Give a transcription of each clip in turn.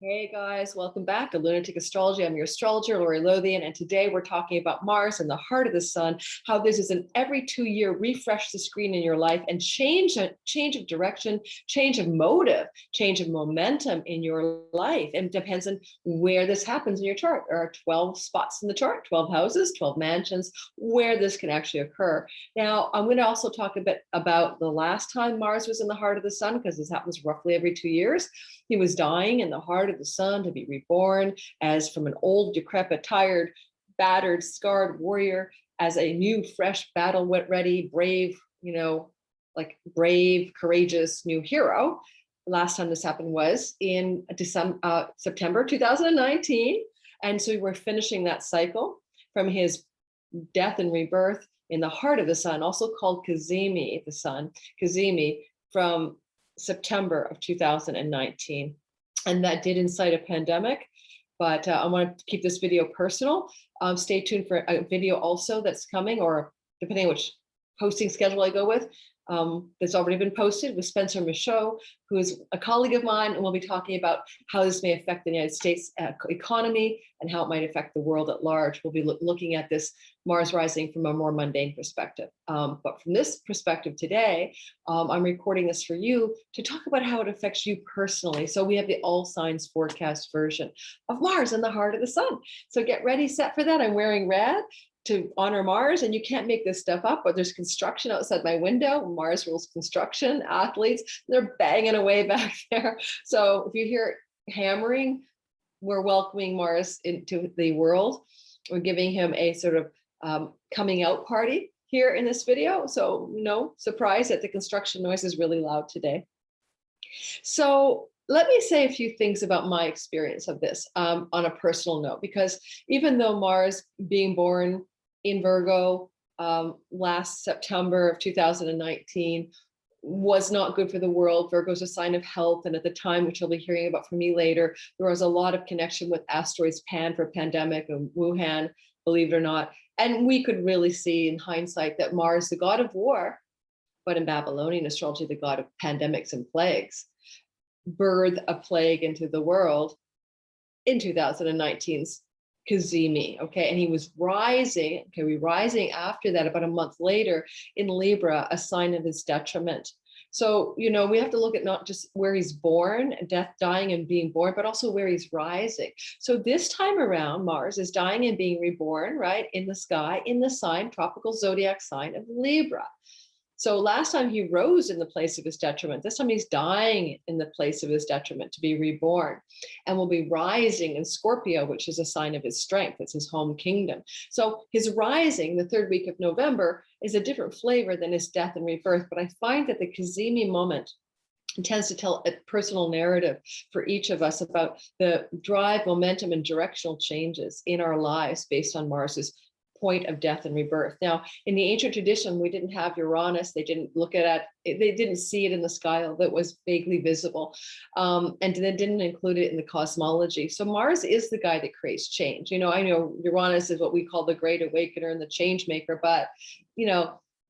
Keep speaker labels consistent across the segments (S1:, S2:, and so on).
S1: Hey guys, welcome back to Lunatic Astrology. I'm your astrologer, Lori Lothian, and today we're talking about Mars and the heart of the sun, how this is an every 2-year refresh the screen in your life and change of direction, change of motive, change of momentum in your life. And it depends on where this happens in your chart. There are 12 spots in the chart, 12 houses, 12 mansions, where this can actually occur. Now, I'm going to also talk a bit about the last time Mars was in the heart of the sun, because this happens roughly every 2 years. He was dying in the heart of the sun to be reborn as from an old, decrepit, tired, battered, scarred warrior as a new, fresh, battle ready, brave, brave, courageous new hero. The last time this happened was in September 2019. And so we're finishing that cycle from his death and rebirth in the heart of the sun, also called GEMINI, the sun, GEMINI, from September of 2019. And that did incite a pandemic, but I want to keep this video personal. Stay tuned for a video also that's coming, or depending on which posting schedule I go with, that's already been posted with Spencer Michaud, who is a colleague of mine, and we'll be talking about how this may affect the United States economy and how it might affect the world at large. We'll be looking at this Mars rising from a more mundane perspective. But from this perspective today, I'm recording this for you to talk about how it affects you personally. So we have the all signs forecast version of Mars in the heart of the sun. So get ready, set for that. I'm wearing red to honor Mars, and you can't make this stuff up, but there's construction outside my window. Mars rules construction, athletes, they're banging away back there. So if you hear hammering, we're welcoming Mars into the world. We're giving him a sort of coming out party here in this video. So no surprise that the construction noise is really loud today. So let me say a few things about my experience of this on a personal note, because even though Mars being born in Virgo last September of 2019 was not good for the world. Virgo is a sign of health. And at the time, which you'll be hearing about from me later, there was a lot of connection with asteroids Pan for pandemic and Wuhan, believe it or not. And we could really see in hindsight that Mars, the god of war, but in Babylonian astrology, the god of pandemics and plagues, birthed a plague into the world in 2019's GEMINI, okay? And he was rising, rising after that about a month later in Libra, a sign of his detriment. So, we have to look at not just where he's born, death, dying and being born, but also where he's rising. So this time around, Mars is dying and being reborn, right? In the sky, in the sign, tropical zodiac sign of Libra. So last time he rose in the place of his detriment. This time he's dying in the place of his detriment to be reborn, and will be rising in Scorpio, which is a sign of his strength. It's his home kingdom. So his rising, the third week of November, is a different flavor than his death and rebirth. But I find that the GEMINI moment tends to tell a personal narrative for each of us about the drive, momentum, and directional changes in our lives based on Mars's point of death and rebirth. Now, in the ancient tradition, we didn't have Uranus. They didn't look at it. They didn't see it in the sky, although it was vaguely visible. And they didn't include it in the cosmology. So Mars is the guy that creates change. I know Uranus is what we call the great awakener and the change maker, but,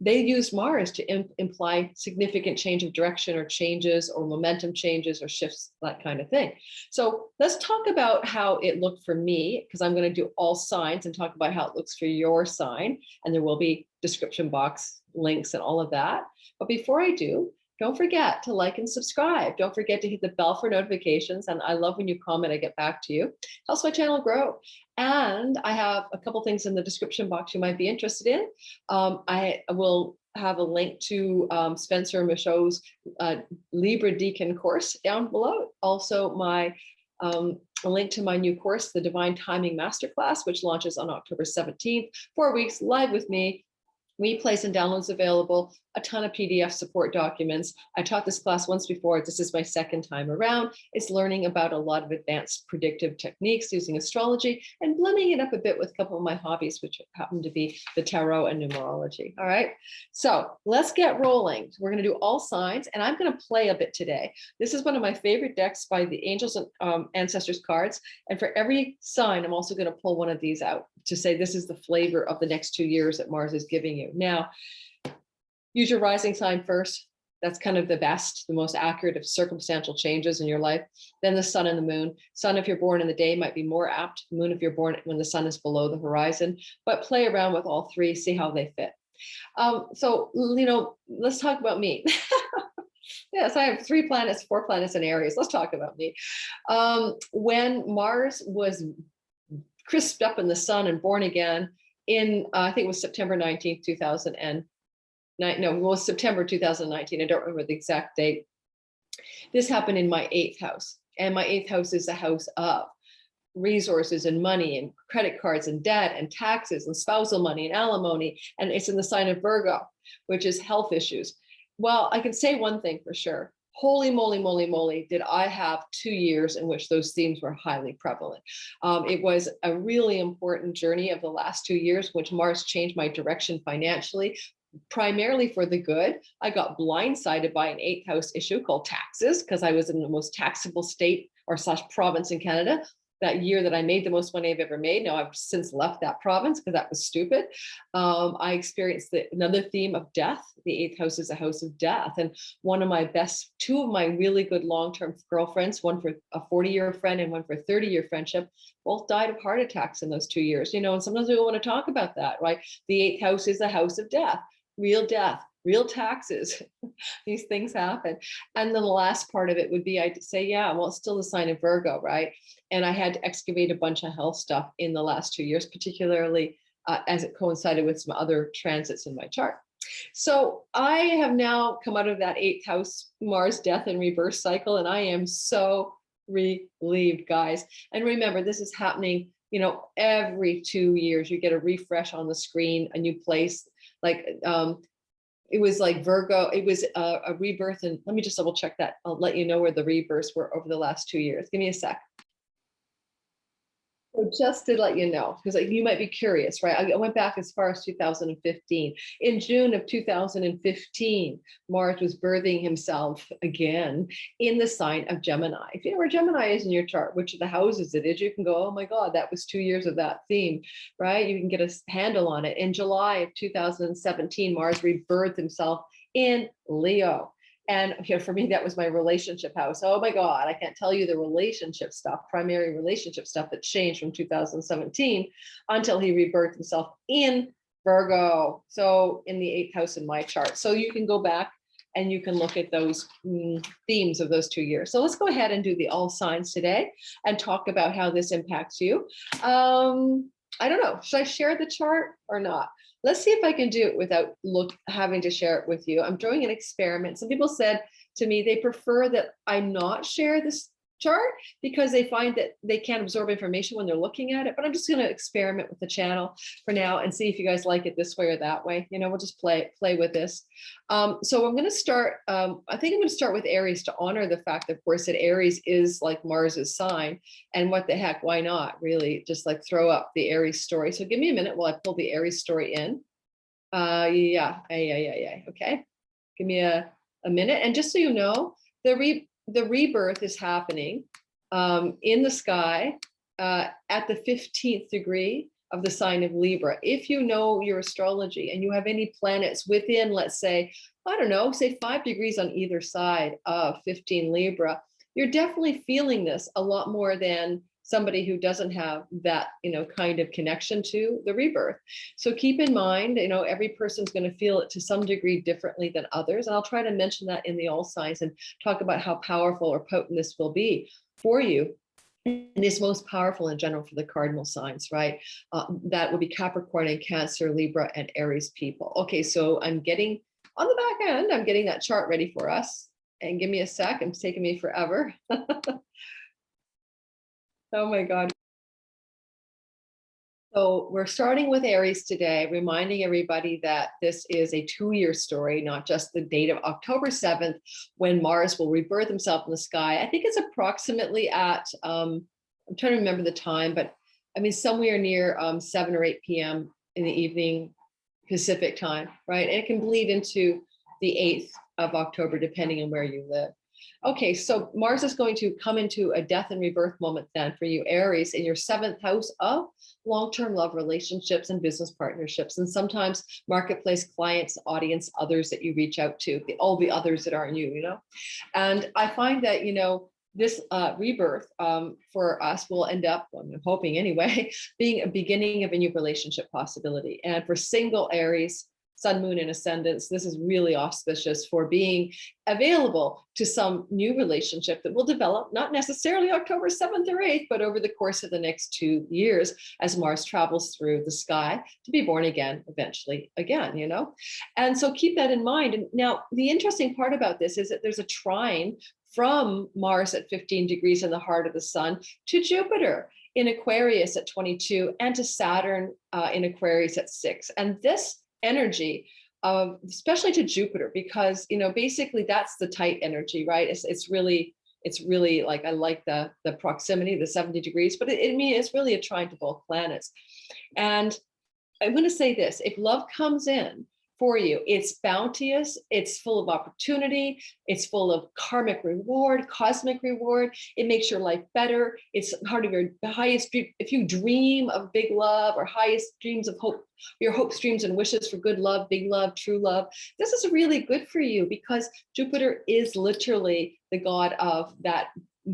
S1: they use Mars to imply significant change of direction or changes or momentum changes or shifts, that kind of thing. So let's talk about how it looked for me, because I'm going to do all signs and talk about how it looks for your sign. And there will be description box links and all of that. But before I do, don't forget to like and subscribe. Don't forget to hit the bell for notifications. And I love when you comment, I get back to you. Helps my channel grow. And I have a couple things in the description box you might be interested in. I will have a link to Spencer Michaud's Libra Deacon course down below. Also a link to my new course, the Divine Timing Masterclass, which launches on October 17th, 4 weeks live with me. Replays and downloads available, a ton of PDF support documents. I taught this class once before. This is my second time around. It's learning about a lot of advanced predictive techniques using astrology and blending it up a bit with a couple of my hobbies, which happen to be the tarot and numerology. All right, so let's get rolling. We're going to do all signs, and I'm going to play a bit today. This is one of my favorite decks by the Angels and Ancestors cards. And for every sign, I'm also going to pull one of these out to say this is the flavor of the next 2 years that Mars is giving you. Now, use your rising sign first, That's kind of the best, the most accurate of circumstantial changes in your life. Then the sun and the moon. Sun, if you're born in the day, might be more apt. Moon, if you're born when the sun is below the horizon. But play around with all three, see how they fit. So, let's talk about me. Yes, I have 4 planets in Aries. Let's talk about me. When Mars was crisped up in the sun and born again in, I think it was September 19th, 2009. No, it was September 2019. I don't remember the exact date. This happened in my 8th house. And my 8th house is the house of resources and money and credit cards and debt and taxes and spousal money and alimony. And it's in the sign of Virgo, which is health issues. Well, I can say one thing for sure. Holy moly, moly, moly, did I have 2 years in which those themes were highly prevalent. It was a really important journey of the last 2 years, which Mars changed my direction financially, primarily for the good. I got blindsided by an 8th house issue called taxes, because I was in the most taxable state or / province in Canada. That year that I made the most money I've ever made. Now I've since left that province because that was stupid. I experienced another theme of death. The 8th house is a house of death. And two of my really good long-term girlfriends, one for a 40-year friend and one for a 30-year friendship, both died of heart attacks in those 2 years. And sometimes we don't want to talk about that, right? The 8th house is a house of death, real taxes. These things happen. And then the last part of it would be, I'd say, yeah, well, it's still the sign of Virgo, right? And I had to excavate a bunch of health stuff in the last 2 years, particularly as it coincided with some other transits in my chart. So I have now come out of that 8th house Mars death and rebirth cycle, and I am so relieved, guys. And remember, this is happening, every 2 years. You get a refresh on the screen, a new place. Like it was like Virgo, it was a rebirth. And let me just double check that. I'll let you know where the rebirths were over the last 2 years. Give me a sec. So just to let you know, because you might be curious, right? I went back as far as 2015. In June of 2015, Mars was birthing himself again in the sign of Gemini. If you know where Gemini is in your chart, which of the houses it is, you can go, oh my God, that was 2 years of that theme, right? You can get a handle on it. In July of 2017, Mars rebirthed himself in Leo. And for me, that was my relationship house. Oh my God, I can't tell you the relationship stuff, primary relationship stuff that changed from 2017 until he rebirthed himself in Virgo. So in the 8th house in my chart. So you can go back and you can look at those themes of those 2 years. So let's go ahead and do the all signs today and talk about how this impacts you. I don't know, should I share the chart or not? Let's see if I can do it without having to share it with you. I'm doing an experiment. Some people said to me they prefer that I not share this chart because they find that they can't absorb information when they're looking at it. But I'm just going to experiment with the channel for now and see if you guys like it this way or that way. We'll just play with this. So I'm going to start. I think I'm going to start with Aries to honor the fact, of course, that Aries is like Mars's sign. And what the heck? Why not? Really, just like throw up the Aries story. So give me a minute while I pull the Aries story in. Yeah. Okay. Give me a minute. And just so you know, the rebirth is happening in the sky at the 15th degree of the sign of Libra. If you know your astrology and you have any planets within, let's say, I don't know, say 5 degrees on either side of 15 Libra, you're definitely feeling this a lot more than somebody who doesn't have that, kind of connection to the rebirth. So keep in mind, every person's going to feel it to some degree differently than others. And I'll try to mention that in the all signs and talk about how powerful or potent this will be for you. And it's most powerful in general for the cardinal signs, right? That would be Capricorn and Cancer, Libra, and Aries people. Okay, so I'm getting on the back end, I'm getting that chart ready for us. And give me a sec, it's taking me forever. Oh my God. So we're starting with Aries today, reminding everybody that this is a 2-year story, not just the date of October 7th, when Mars will rebirth himself in the sky. I think it's approximately at, I'm trying to remember the time, but I mean, somewhere near 7 or 8 p.m. in the evening, Pacific time, right? And it can bleed into the 8th of October, depending on where you live. Okay, so Mars is going to come into a death and rebirth moment then for you, Aries, in your 7th house of long-term love relationships and business partnerships, and sometimes marketplace clients, audience, others that you reach out to, all the others that aren't you, you know? And I find that, you know, this rebirth for us will end up, I'm hoping anyway, being a beginning of a new relationship possibility. And for single Aries, Sun, Moon, and Ascendants, this is really auspicious for being available to some new relationship that will develop, not necessarily October 7th or 8th, but over the course of the next 2 years as Mars travels through the sky to be born again, eventually again, you know? And so keep that in mind. And now the interesting part about this is that there's a trine from Mars at 15 degrees in the heart of the sun to Jupiter in Aquarius at 22 and to Saturn in Aquarius at 6. And this energy of, especially to Jupiter, because, you know, basically that's the tight energy, right? It's really like, I like the proximity, the 70 degrees, but it means it's really a trine to both planets. And I'm going to say this, if love comes in for you, it's bounteous, it's full of opportunity, it's full of karmic reward, cosmic reward, it makes your life better, it's part of your highest dream. If you dream of big love or highest dreams of hope, your hopes, dreams, and wishes for good love, big love, true love, this is really good for you because Jupiter is literally the god of that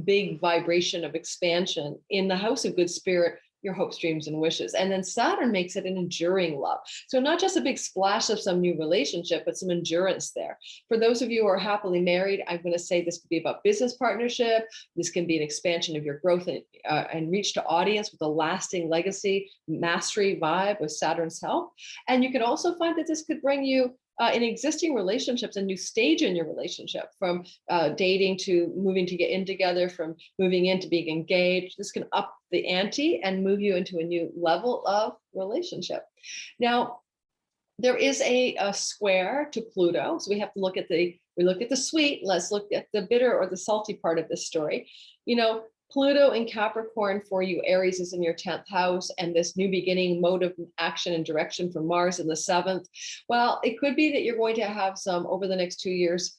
S1: big vibration of expansion in the house of good spirit, your hopes, dreams, and wishes. And then Saturn makes it an enduring love. So not just a big splash of some new relationship, but some endurance there. For those of you who are happily married, I'm going to say this could be about business partnership. This can be an expansion of your growth and reach to audience with a lasting legacy, mastery vibe with Saturn's help. And you can also find that this could bring you in existing relationships, a new stage in your relationship, from dating to moving to get in together, from moving into being engaged. This can up the ante and move you into a new level of relationship. Now, there is a square to Pluto, so we have to look at we look at the sweet. Let's look at the bitter or the salty part of this story. You know, Pluto in Capricorn for you, Aries, is in your 10th house, and this new beginning mode of action and direction from Mars in the 7th. Well, it could be that you're going to have some, over the next 2 years,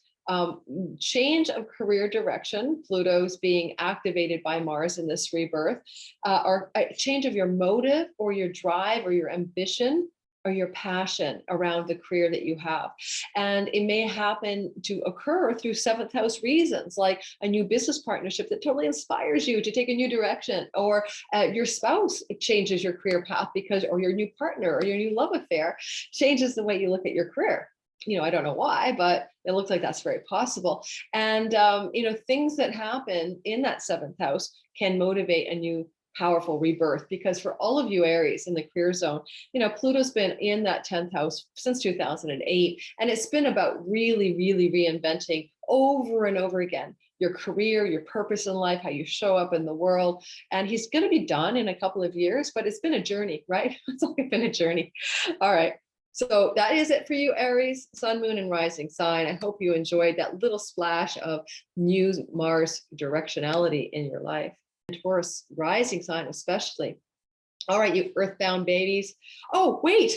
S1: change of career direction. Pluto's being activated by Mars in this rebirth, or a change of your motive or your drive or your ambition or your passion around the career that you have. And it may happen to occur through 7th house reasons, like a new business partnership that totally inspires you to take a new direction, or your spouse changes your career path because, or your new partner or your new love affair changes the way you look at your career. You know, I don't know why, but it looks like that's very possible. And, you know, things that happen in that 7th house can motivate a new powerful rebirth, because for all of you Aries in the career zone, you know, Pluto's been in that 10th house since 2008, and it's been about really reinventing over and over again your career, your purpose in life, how you show up in the world. And he's going to be done in a couple of years, but it's been a journey, right? It's only been a journey. All right. So that is it for you, Aries, Sun, Moon, and Rising sign. I hope you enjoyed that little splash of new Mars directionality in your life. Taurus rising sign especially. All right, you earthbound babies. Oh, wait,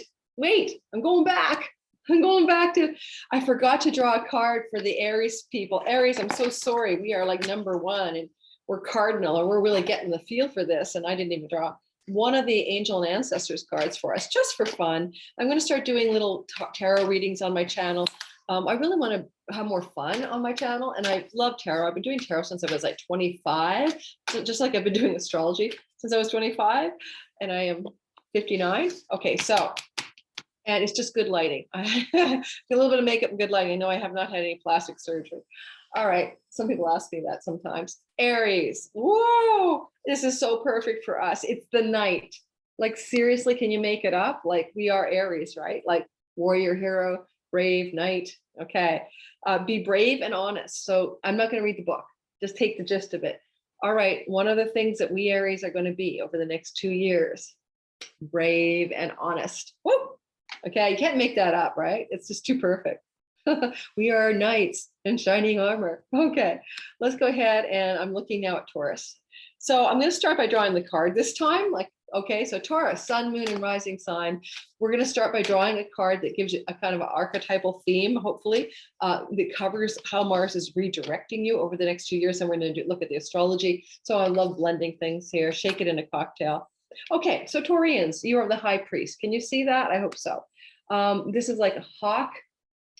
S1: I'm going back to, I forgot to draw a card for the Aries people. Aries, I'm so sorry. We are like number 1 and we're cardinal, and we're really getting the feel for this. And I didn't even draw one of the angel and ancestors cards for us, just for fun. I'm going to start doing little tarot readings on my channel. I really want to have more fun on my channel, and I love tarot. I've been doing tarot since I was like 25, so just like I've been doing astrology since I was 25, and I am 59. Okay, so, and it's just good lighting. A little bit of makeup and good lighting. I know I have not had any plastic surgery. All right, some people ask me that sometimes. Aries, whoa, this is so perfect for us. It's the night. Like, seriously, can you make it up? Like, we are Aries, right? Like warrior, hero, brave, knight. Okay, be brave and honest. So I'm not going to read the book, just take the gist of it. All right, one of the things that we Aries are going to be over the next 2 years, brave and honest. Whoa. Okay, you can't make that up, right? It's just too perfect. We are knights in shining armor. Okay, let's go ahead, and I'm looking now at Taurus. So I'm going to start by drawing the card this time. Like, Okay, so Taurus, sun, moon, and rising sign. We're going to start by drawing a card that gives you a kind of an archetypal theme, hopefully, that covers how Mars is redirecting you over the next 2 years. And we're going to look at the astrology. So I love blending things here. Shake it in a cocktail. Okay, so Taurians, you are the high priest. Can you see that? I hope so. This is like a hawk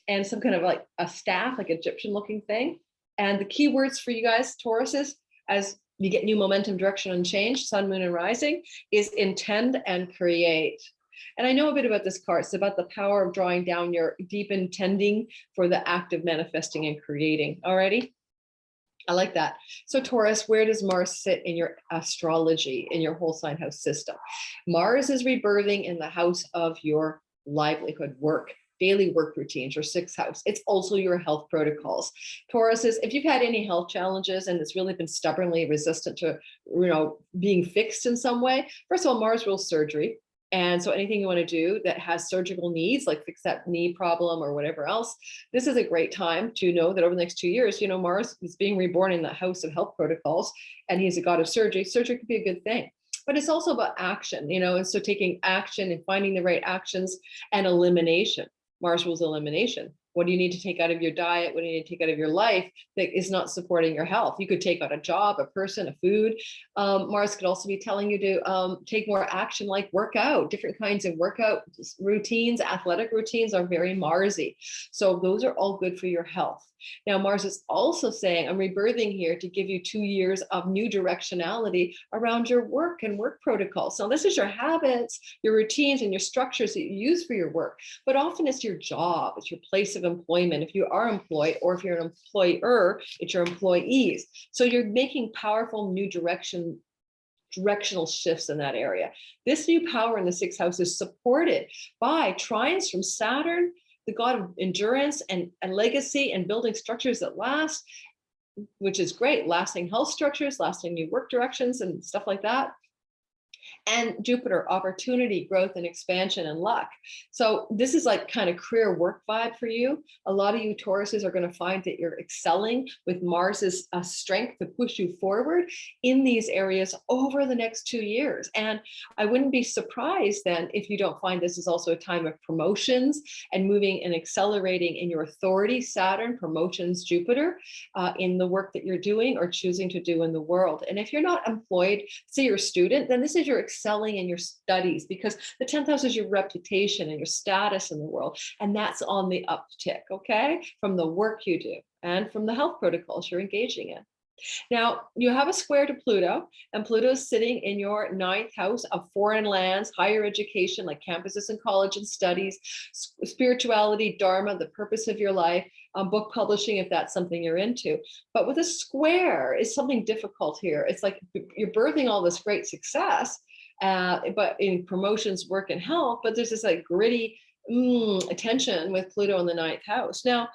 S1: and some kind of like a staff, like Egyptian looking thing. And the key words for you guys, Tauruses, as you get new momentum, direction, and change, sun, moon, and rising, is intend and create. And I know a bit about this card. It's about the power of drawing down your deep intending for the act of manifesting and creating. Alrighty? I like that. So Taurus, where does Mars sit in your astrology, in your whole sign house system? Mars is rebirthing in the house of your livelihood, work, daily work routines, your sixth house. It's also your health protocols. Taurus is, if you've had any health challenges and it's really been stubbornly resistant to, being fixed in some way, first of all, Mars rules surgery. And so anything you want to do that has surgical needs, like fix that knee problem or whatever else, this is a great time to know that over the next 2 years, Mars is being reborn in the house of health protocols, and he's a god of surgery. Surgery could be a good thing. But it's also about action, and so taking action and finding the right actions and elimination. Mars rules elimination. What do you need to take out of your diet? What do you need to take out of your life that is not supporting your health? You could take out a job, a person, a food. Mars could also be telling you to take more action, like workout. Different kinds of workout routines, athletic routines are very Marsy. So those are all good for your health. Now, Mars is also saying, I'm rebirthing here to give you 2 years of new directionality around your work and work protocols. So this is your habits, your routines, and your structures that you use for your work. But often it's your job, it's your place of employment. If you are employed, or if you're an employer, it's your employees. So you're making powerful new directional shifts in that area. This new power in the sixth house is supported by trines from Saturn, the god of endurance and legacy and building structures that last, which is great, lasting health structures, lasting new work directions and stuff like that. And Jupiter, opportunity, growth, and expansion and luck. So this is like kind of career work vibe for you. A lot of you Tauruses are going to find that you're excelling with Mars's strength to push you forward in these areas over the next 2 years. And I wouldn't be surprised then if you don't find this is also a time of promotions and moving and accelerating in your authority, Saturn, promotions, Jupiter, in the work that you're doing or choosing to do in the world. And if you're not employed, say you're a student, then this is your excelling in your studies, because the 10th house is your reputation and your status in the world. And that's on the uptick, okay? From the work you do and from the health protocols you're engaging in. Now, you have a square to Pluto, and Pluto is sitting in your 9th house of foreign lands, higher education, like campuses and college and studies, spirituality, dharma, the purpose of your life, book publishing, if that's something you're into. But with a square, is something difficult here. It's like you're birthing all this great success, but in promotions, work, and health, but there's this like gritty attention with Pluto in the 9th house. Now,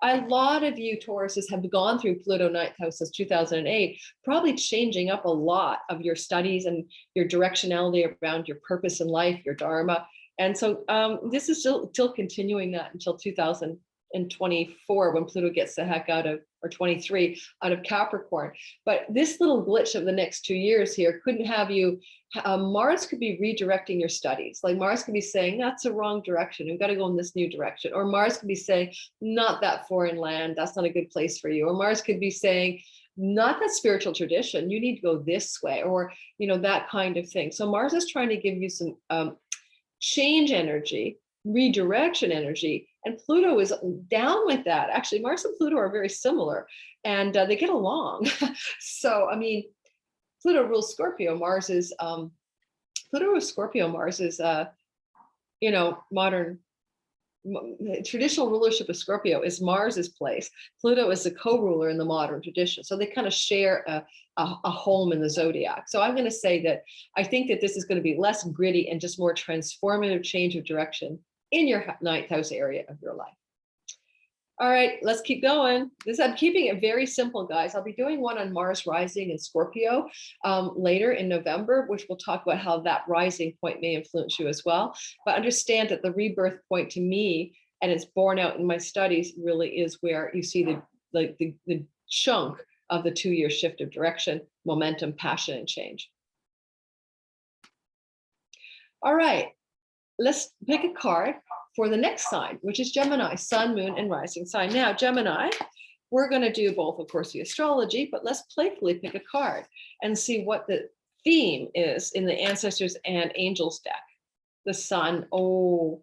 S1: a lot of you Tauruses have gone through Pluto 9th house since 2008, probably changing up a lot of your studies and your directionality around your purpose in life, your dharma. And so this is still continuing that until 2024, when Pluto gets the heck out of, or 23, out of Capricorn. But this little glitch of the next 2 years here couldn't have you, Mars could be redirecting your studies. Like Mars could be saying, that's the wrong direction, we've got to go in this new direction. Or Mars could be saying, not that foreign land, that's not a good place for you. Or Mars could be saying, not that spiritual tradition, you need to go this way, or, that kind of thing. So Mars is trying to give you some change energy, redirection energy, and Pluto is down with that. Actually, Mars and Pluto are very similar, and they get along. So, I mean, Pluto rules Scorpio. Mars is Pluto rules Scorpio. Mars is modern traditional rulership of Scorpio is Mars's place. Pluto is the co-ruler in the modern tradition. So they kind of share a home in the zodiac. So I'm going to say that I think that this is going to be less gritty and just more transformative change of direction in your 9th house area of your life. All right, let's keep going. I'm keeping it very simple, guys. I'll be doing one on Mars rising in Scorpio later in November, which we'll talk about how that rising point may influence you as well. But understand that the rebirth point to me, and it's borne out in my studies, really is where you see the chunk of the 2 year shift of direction, momentum, passion, and change. All right, let's pick a card for the next sign, which is Gemini, sun, moon, and rising sign. Now, Gemini, we're going to do both, of course, the astrology, but let's playfully pick a card and see what the theme is in the ancestors and angels deck. The sun. Oh,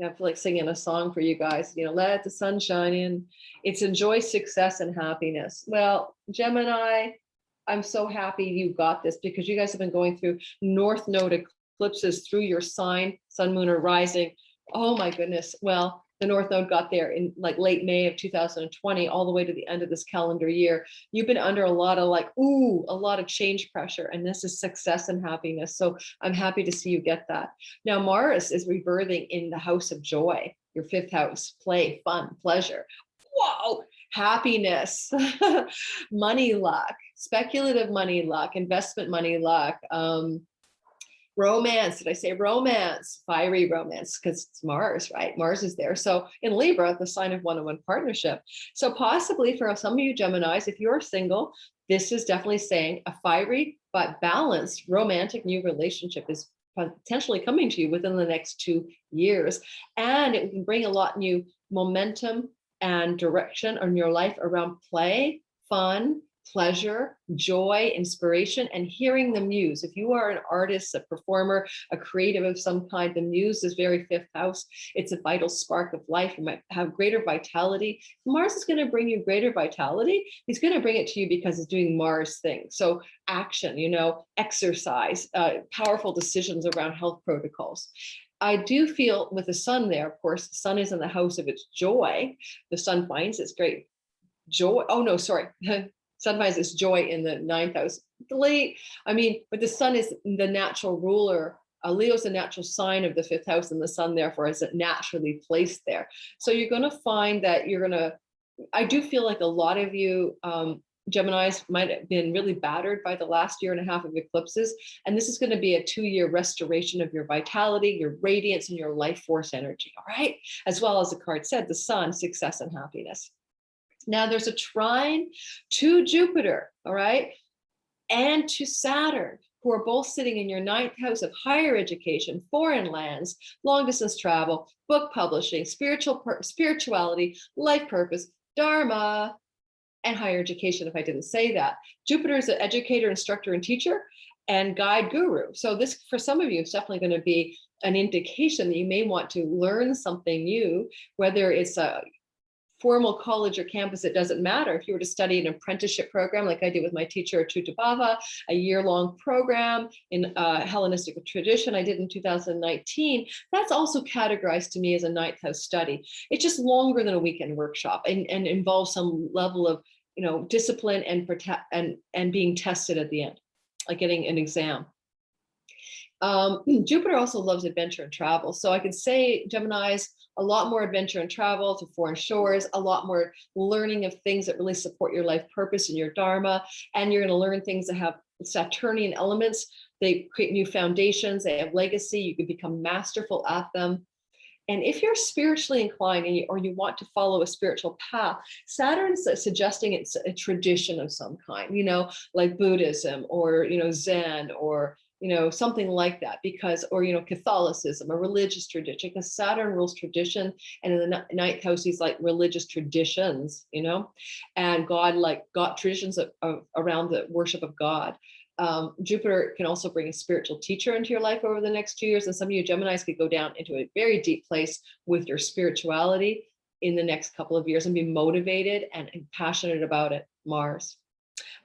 S1: I feel like singing a song for you guys. You know, let the sun shine in. It's enjoy success and happiness. Well, Gemini, I'm so happy you got this, because you guys have been going through North Node eclipses through your sign, sun, moon, or rising. Oh my goodness. Well, the North Node got there in like late May of 2020, all the way to the end of this calendar year. You've been under a lot of like, ooh, a lot of change pressure, and this is success and happiness. So I'm happy to see you get that. Now, Mars is rebirthing in the house of joy, your 5th house, play, fun, pleasure. Whoa, happiness, money luck, speculative money luck, investment money luck, romance. Did I say romance? Fiery romance, because it's Mars, right? Mars is there. So in Libra, the sign of one-on-one partnership. So possibly for some of you Geminis, if you're single, this is definitely saying a fiery but balanced romantic new relationship is potentially coming to you within the next 2 years. And it can bring a lot new momentum and direction in your life around play, fun, pleasure, joy, inspiration, and hearing the muse. If you are an artist, a performer, a creative of some kind, the muse is very 5th house. It's a vital spark of life. You might have greater vitality. Mars is going to bring you greater vitality. He's going to bring it to you because it's doing Mars things. So action, you know, exercise, powerful decisions around health protocols. I do feel with the sun there, of course, the sun is in the house of its joy. The sun finds its great joy. Oh no, sorry. Sometimes it's joy in the 9th house. But the sun is the natural ruler. Leo is the natural sign of the 5th house, and the sun therefore is naturally placed there. So you're going to find that I do feel like a lot of you Geminis might have been really battered by the last 1.5 years of eclipses. And this is going to be a 2-year restoration of your vitality, your radiance, and your life force energy. All right. As well as the card said, the sun, success and happiness. Now there's a trine to Jupiter, all right, and to Saturn, who are both sitting in your 9th house of higher education, foreign lands, long distance travel, book publishing, spirituality, life purpose, dharma, and higher education, if I didn't say that. Jupiter is an educator, instructor, and teacher, and guide guru. So this, for some of you, is definitely going to be an indication that you may want to learn something new, whether it's a formal college or campus, it doesn't matter. If you were to study an apprenticeship program, like I did with my teacher, Tutubava, a year-long program in Hellenistic tradition I did in 2019, that's also categorized to me as a 9th house study. It's just longer than a weekend workshop and involves some level of, you know, discipline and being tested at the end, like getting an exam. Jupiter also loves adventure and travel. So I could say, Geminis, a lot more adventure and travel to foreign shores, a lot more learning of things that really support your life purpose and your dharma. And you're going to learn things that have Saturnian elements. They create new foundations. They have legacy. You can become masterful at them. And if you're spiritually inclined or you want to follow a spiritual path, Saturn's suggesting it's a tradition of some kind, you know, like Buddhism or, you know, Zen or, you know, something like that, because, or, you know, Catholicism, a religious tradition, because Saturn rules tradition. And in the 9th house, he's like religious traditions, you know, and God traditions around the worship of God. Jupiter can also bring a spiritual teacher into your life over the next 2 years. And some of you Geminis could go down into a very deep place with your spirituality in the next couple of years and be motivated and passionate about it. Mars.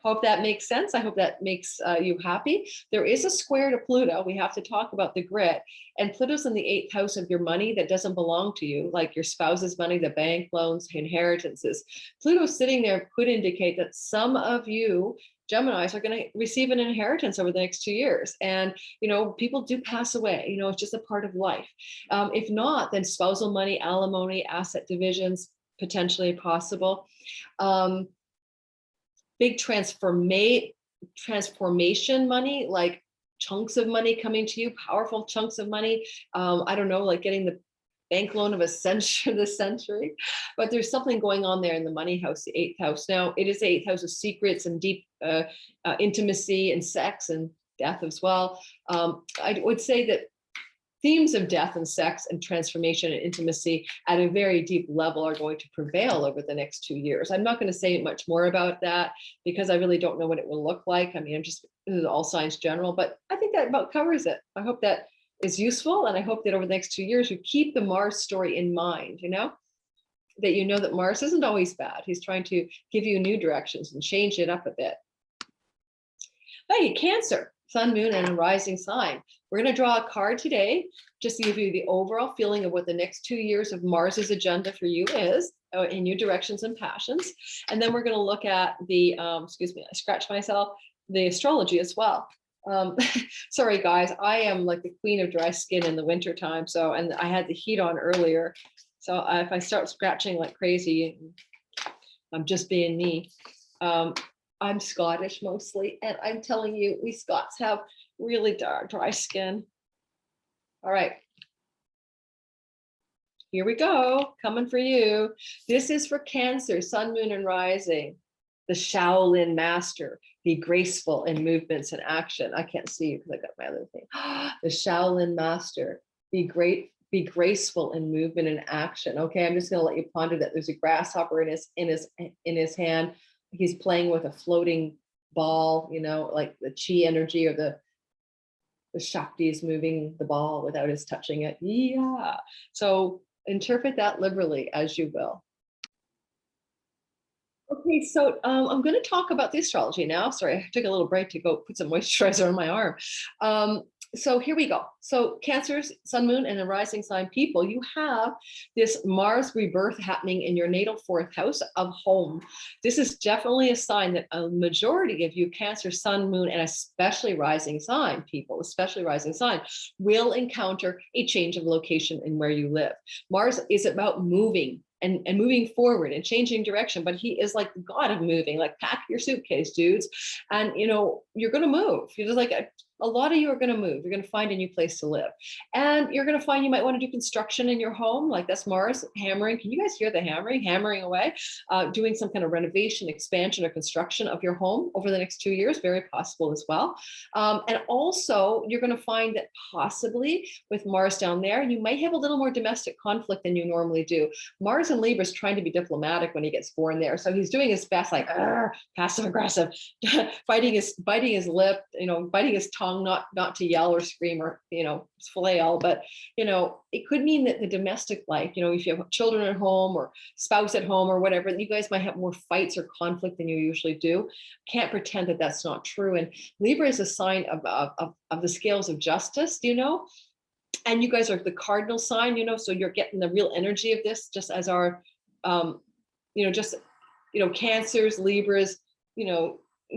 S1: Hope that makes sense. I hope that makes you happy. There is a square to Pluto. We have to talk about the grid. And Pluto's in the 8th house of your money that doesn't belong to you, like your spouse's money, the bank loans, inheritances. Pluto sitting there could indicate that some of you Geminis are going to receive an inheritance over the next 2 years. And, you know, people do pass away, you know, it's just a part of life. If not, then spousal money, alimony, asset divisions, potentially possible. Big transformation money, like chunks of money coming to you, powerful chunks of money. I don't know, like getting the bank loan of this century, but there's something going on there in the money house, the 8th house. Now it is the 8th house of secrets and deep intimacy and sex and death as well. I would say that themes of death and sex and transformation and intimacy at a very deep level are going to prevail over the next 2 years. I'm not going to say much more about that because I really don't know what it will look like. I mean, this is all signs general, but I think that about covers it. I hope that is useful. And I hope that over the next 2 years, you keep the Mars story in mind, that you know that Mars isn't always bad. He's trying to give you new directions and change it up a bit. Hey, Cancer, Sun, Moon, and a rising sign. We're going to draw a card today just to give you the overall feeling of what the next 2 years of Mars's agenda for you is in new directions and passions. And then we're going to look at the, excuse me, I scratched myself, the astrology as well. Sorry, guys, I am like the queen of dry skin in the winter time. So, and I had the heat on earlier. So if I start scratching like crazy, I'm just being me. I'm Scottish mostly, and I'm telling you, we Scots have really dry skin. All right. Here we go, coming for you. This is for Cancer, Sun, Moon, and Rising. The Shaolin Master, be graceful in movements and action. I can't see you because I got my other thing. The Shaolin Master, be graceful in movement and action. Okay, I'm just going to let you ponder that. There's a grasshopper in his hand. He's playing with a floating ball, like the chi energy, or the Shakti is moving the ball without us touching it. Yeah. So interpret that liberally as you will. Okay, so I'm going to talk about the astrology now. Sorry, I took a little break to go put some moisturizer on my arm. So here we go. So Cancers, Sun, Moon, and the rising sign people, you have this Mars rebirth happening in your natal 4th house of home. This is definitely a sign that a majority of you Cancer, Sun, Moon, and especially rising sign people, especially rising sign, will encounter a change of location in where you live. Mars is about moving and moving forward and changing direction, but he is like the god of moving. Like, pack your suitcase, dudes, and you're going to move. You're just like a lot of you are going to move. You're going to find a new place to live, and you're going to find you might want to do construction in your home. Like, that's Mars hammering. Can you guys hear the hammering away? Doing some kind of renovation, expansion, or construction of your home over the next 2 years, very possible as well. And also, you're going to find that possibly with Mars down there, you might have a little more domestic conflict than you normally do. Mars in Libra is trying to be diplomatic when he gets born there, so he's doing his best, like passive aggressive, biting his lip, biting his tongue, not to yell or scream or flail, but it could mean that the domestic life, if you have children at home or spouse at home or whatever, you guys might have more fights or conflict than you usually do. Can't pretend that that's not true. And Libra is a sign of the scales of justice, and you guys are the cardinal sign, so you're getting the real energy of this, just as our Cancers, Libras,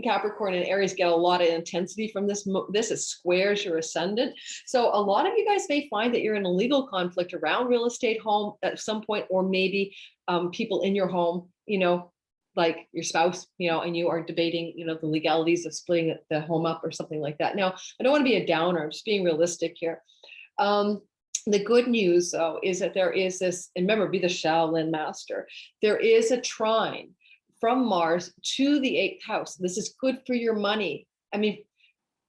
S1: Capricorn and Aries get a lot of intensity from this. This is squares your ascendant. So a lot of you guys may find that you're in a legal conflict around real estate, home at some point, or maybe people in your home, like your spouse, and you are debating, the legalities of splitting the home up or something like that. Now, I don't want to be a downer. I'm just being realistic here. The good news, though, is that there is this, and remember, be the Shaolin Master. There is a trine from Mars to the 8th house. This is good for your money. I mean,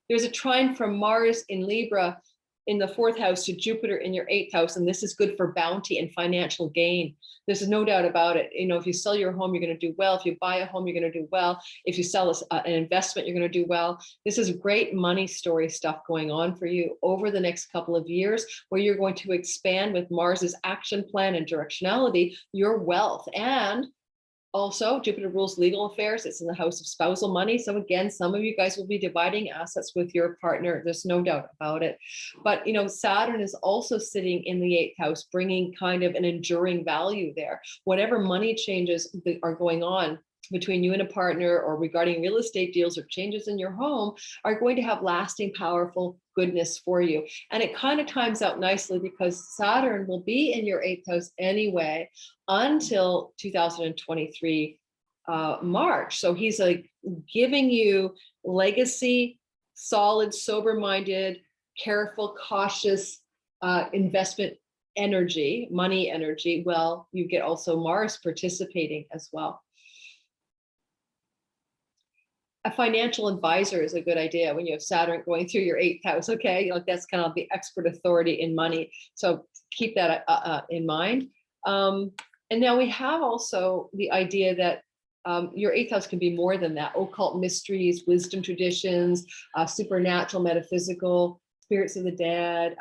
S1: there's a trine from Mars in Libra in the 4th house to Jupiter in your 8th house, and this is good for bounty and financial gain. There's no doubt about it. If you sell your home, you're going to do well. If you buy a home, you're going to do well. If you sell an investment, you're going to do well. This is great money story stuff going on for you over the next couple of years, where you're going to expand with Mars's action plan and directionality, your wealth. And also, Jupiter rules legal affairs. It's in the house of spousal money. So again, some of you guys will be dividing assets with your partner. There's no doubt about it. But, Saturn is also sitting in the 8th house, bringing kind of an enduring value there. Whatever money changes that are going on between you and a partner, or regarding real estate deals or changes in your home, are going to have lasting, powerful goodness for you. And it kind of times out nicely because Saturn will be in your 8th house anyway until 2023 March. So he's like giving you legacy, solid, sober-minded, careful, cautious investment energy, money energy. Well, you get also Mars participating as well. a financial advisor is a good idea when you have Saturn going through your 8th house. Okay, like that's kind of the expert authority in money. So keep that in mind. And now we have also the idea that your 8th house can be more than that. Occult mysteries, wisdom traditions, supernatural, metaphysical, spirits of the dead.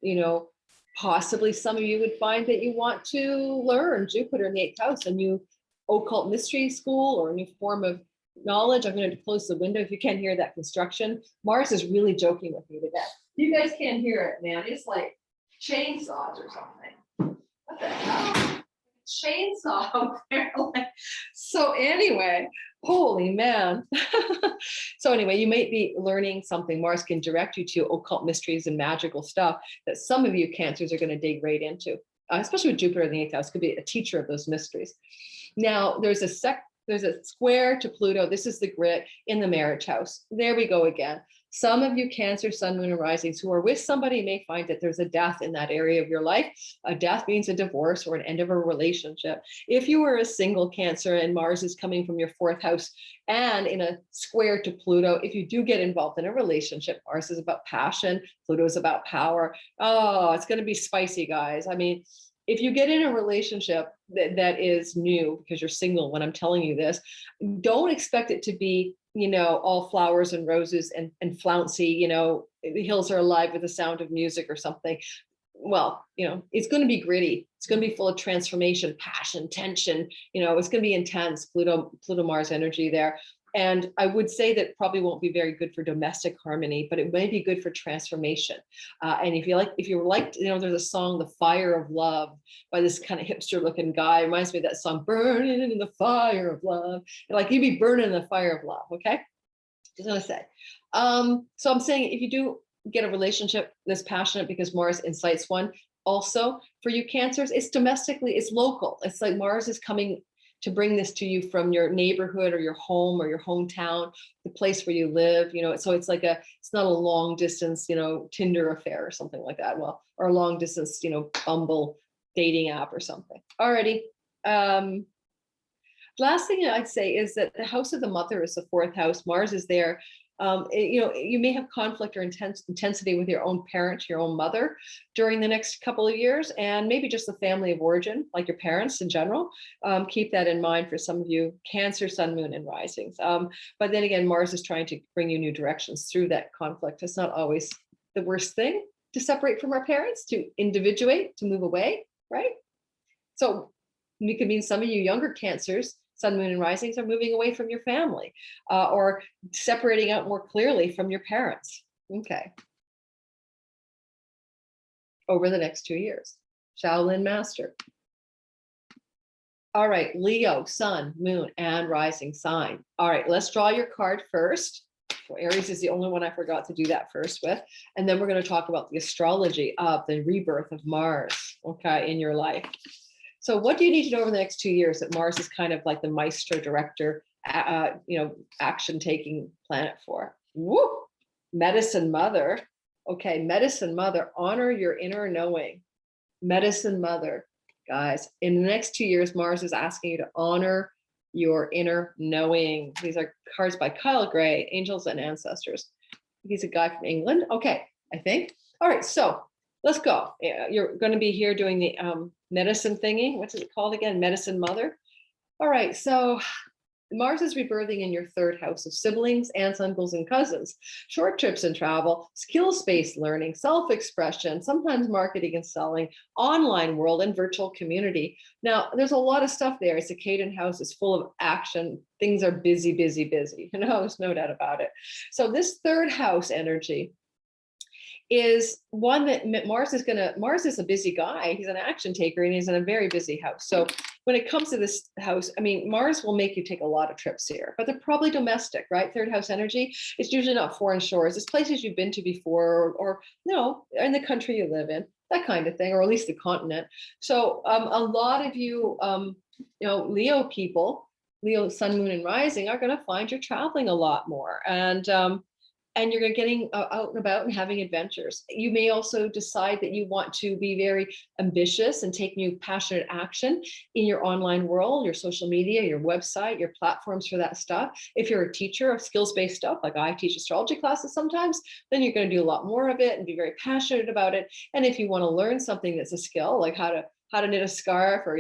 S1: You know, possibly some of you would find that you want to learn Jupiter in the 8th house, a new occult mystery school or a new form of knowledge. I'm going to close the window if you can't hear that construction. Mars is really joking with me today. You guys can't hear it, man. It's like chainsaws or something. What the hell? Chainsaw apparently. So anyway, holy man. So anyway, you might be learning something. Mars can direct you to occult mysteries and magical stuff that some of you Cancers are going to dig right into, especially with Jupiter in the 8th house. Could be a teacher of those mysteries. Now there's a square to Pluto. This is the grid in the marriage house. There we go again. Some of you Cancer, Sun, Moon, and Risings who are with somebody may find that there's a death in that area of your life. A death means a divorce or an end of a relationship. If you are a single Cancer and Mars is coming from your 4th house and in a square to Pluto, if you do get involved in a relationship, Mars is about passion, Pluto is about power. Oh, it's going to be spicy, guys. I mean, if you get in a relationship that is new because you're single, when I'm telling you this, don't expect it to be, you know, all flowers and roses and flouncy, you know, the hills are alive with the sound of music or something. Well, you know, it's going to be gritty. It's going to be full of transformation, passion, tension. You know, it's going to be intense. Pluto Mars energy there. And I would say that probably won't be very good for domestic harmony, but it may be good for transformation. And if you like, you know, there's a song, The Fire of Love, by this kind of hipster looking guy. It reminds me of that song, Burning in the Fire of Love. And like you'd be burning in the fire of love, okay? Just want to say. So I'm saying if you do get a relationship that's passionate because Mars incites one, also for you Cancers, it's domestically, it's local. It's like Mars is coming to bring this to you from your neighborhood or your home or your hometown, the place where you live, you know, so it's like it's not a long distance, you know, Tinder affair or something like that. Well, or a long distance, you know, Bumble dating app or something. Alrighty. Last thing I'd say is that the house of the mother is the 4th house. Mars is there. You know, you may have conflict or intensity with your own parent, your own mother during the next couple of years, and maybe just the family of origin, like your parents in general. Keep that in mind for some of you Cancer, Sun, Moon, and Risings. But then again, Mars is trying to bring you new directions through that conflict. It's not always the worst thing to separate from our parents, to individuate, to move away, right? So it could mean some of you younger Cancers, Sun, Moon, and Risings are moving away from your family or separating out more clearly from your parents. Okay. Over the next 2 years. Shaolin Master. All right, Leo, Sun, Moon, and Rising sign. All right, let's draw your card first. Well, Aries is the only one I forgot to do that first with. And then we're going to talk about the astrology of the rebirth of Mars, okay, in your life. So what do you need to know over the next 2 years that Mars is kind of like the maestro director, you know, action-taking planet for? Woo! Medicine Mother. Okay, Medicine Mother, honor your inner knowing. Medicine Mother, guys. In the next 2 years, Mars is asking you to honor your inner knowing. These are cards by Kyle Gray, Angels and Ancestors. He's a guy from England. Okay, I think. All right, so let's go. You're going to be here doing the medicine thingy. What's it called again? Medicine Mother. All right, so Mars is rebirthing in your 3rd house of siblings, aunts, uncles, and cousins, short trips and travel, skills-based learning, self-expression, sometimes marketing and selling, online world, and virtual community. Now, there's a lot of stuff there. It's a Caden house. It's full of action. Things are busy, busy, busy. You know, there's no doubt about it. So this 3rd house energy is one that Mars is a busy guy. He's an action taker and he's in a very busy house. So when it comes to this house, I mean, Mars will make you take a lot of trips here, but they're probably domestic, right? 3rd house energy. It's usually not foreign shores. It's places you've been to before or you know, in the country you live in, that kind of thing, or at least the continent. So a lot of you, you know, Leo people, Leo, Sun, Moon, and Rising are going to find you're traveling a lot more. And and you're getting out and about and having adventures. You may also decide that you want to be very ambitious and take new passionate action in your online world, your social media, your website, your platforms for that stuff. If you're a teacher of skills-based stuff, like I teach astrology classes sometimes, then you're going to do a lot more of it and be very passionate about it. And if you want to learn something that's a skill, like how to knit a scarf, or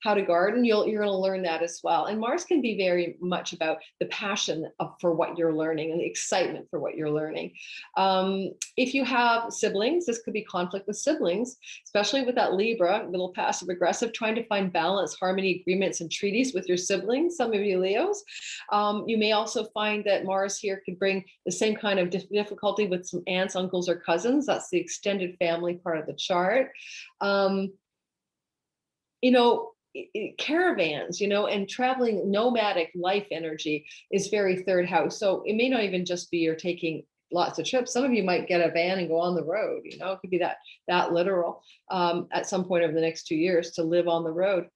S1: how to garden, you're going to learn that as well. And Mars can be very much about the passion for what you're learning and the excitement for what you're learning. If you have siblings, this could be conflict with siblings, especially with that Libra, little passive aggressive, trying to find balance, harmony, agreements, and treaties with your siblings, some of you Leos. You may also find that Mars here could bring the same kind of difficulty with some aunts, uncles, or cousins. That's the extended family part of the chart. Caravans, and traveling nomadic life energy is very third house. So it may not even just be you're taking lots of trips. Some of you might get a van and go on the road, it could be that literal at some point over the next 2 years to live on the road.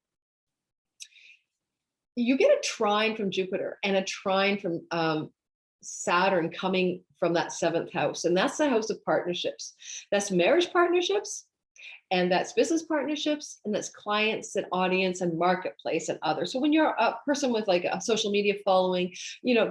S1: You get a trine from Jupiter and a trine from Saturn coming from that 7th house. And that's the house of partnerships. That's marriage partnerships, and that's business partnerships, and that's clients and audience and marketplace and others. So when you're a person with like a social media following,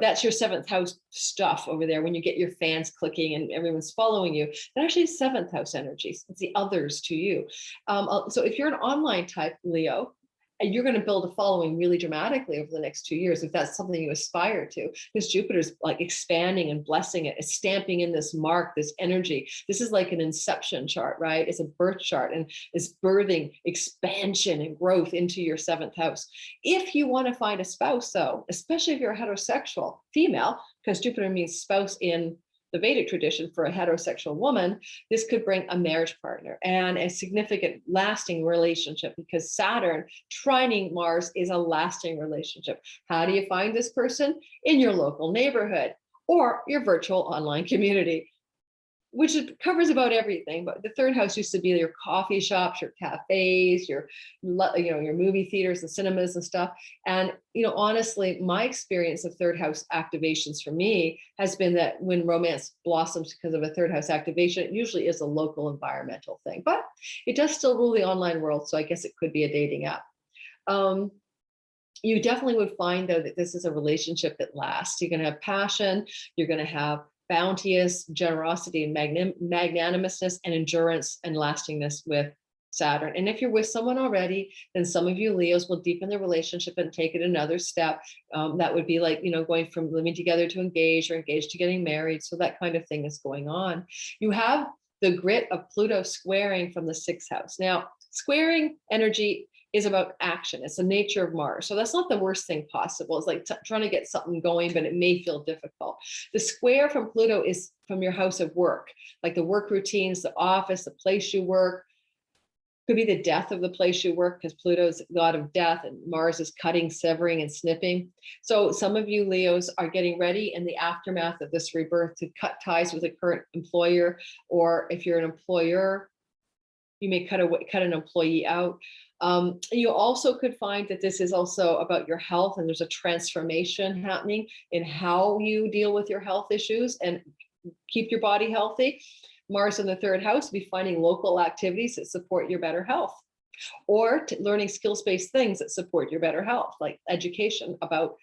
S1: that's your 7th house stuff over there. When you get your fans clicking and everyone's following you, that actually is 7th house energies. It's the others to you. So if you're an online type Leo, and you're going to build a following really dramatically over the next 2 years, if that's something you aspire to, because Jupiter's like expanding and blessing it. It's stamping in this mark, this energy. This is like an inception chart, right? It's a birth chart, and it's birthing expansion and growth into your 7th house. If you want to find a spouse, though, especially if you're a heterosexual female, because Jupiter means spouse in the Vedic tradition for a heterosexual woman, this could bring a marriage partner and a significant lasting relationship, because Saturn trining Mars is a lasting relationship. How do you find this person? In your local neighborhood or your virtual online community, which covers about everything. But the 3rd house used to be your coffee shops, your cafes, your movie theaters, the cinemas and stuff. And, honestly, my experience of 3rd house activations for me has been that when romance blossoms because of a 3rd house activation, it usually is a local environmental thing, but it does still rule the online world. So I guess it could be a dating app. You definitely would find, though, that this is a relationship that lasts. You're going to have passion. You're going to have bounteous generosity and magnanimousness and endurance and lastingness with Saturn. And if you're with someone already, then some of you Leos will deepen the relationship and take it another step. That would be like, going from living together to engaged, or engaged to getting married. So that kind of thing is going on. You have the grit of Pluto squaring from the 6th house. Now, squaring energy is about action. It's the nature of Mars. So that's not the worst thing possible. It's like trying to get something going, but it may feel difficult. The square from Pluto is from your house of work, like the work routines, the office, the place you work. Could be the death of the place you work, because Pluto's the god of death and Mars is cutting, severing, and snipping. So some of you Leos are getting ready in the aftermath of this rebirth to cut ties with a current employer, or if you're an employer, you may cut an employee out. You also could find that this is also about your health, and there's a transformation happening in how you deal with your health issues and keep your body healthy. Mars in the 3rd house will be finding local activities that support your better health, or learning skills-based things that support your better health, like education about,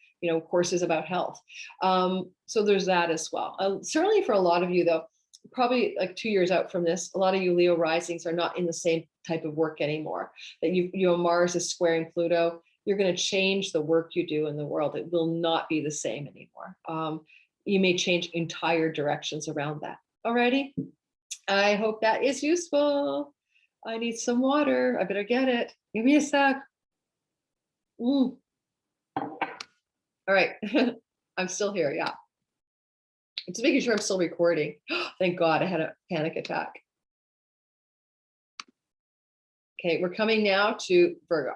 S1: courses about health. So there's that as well. Certainly for a lot of you, though, probably like 2 years out from this, a lot of you Leo risings are not in the same type of work anymore. That Mars is squaring Pluto. You're going to change the work you do in the world. It will not be the same anymore. You may change entire directions around that. Alrighty. I hope that is useful. I need some water. I better get it. Give me a sec. All right. I'm still here. Yeah. I'm just making sure I'm still recording. Thank God I had a panic attack. Okay, we're coming now to Virgo.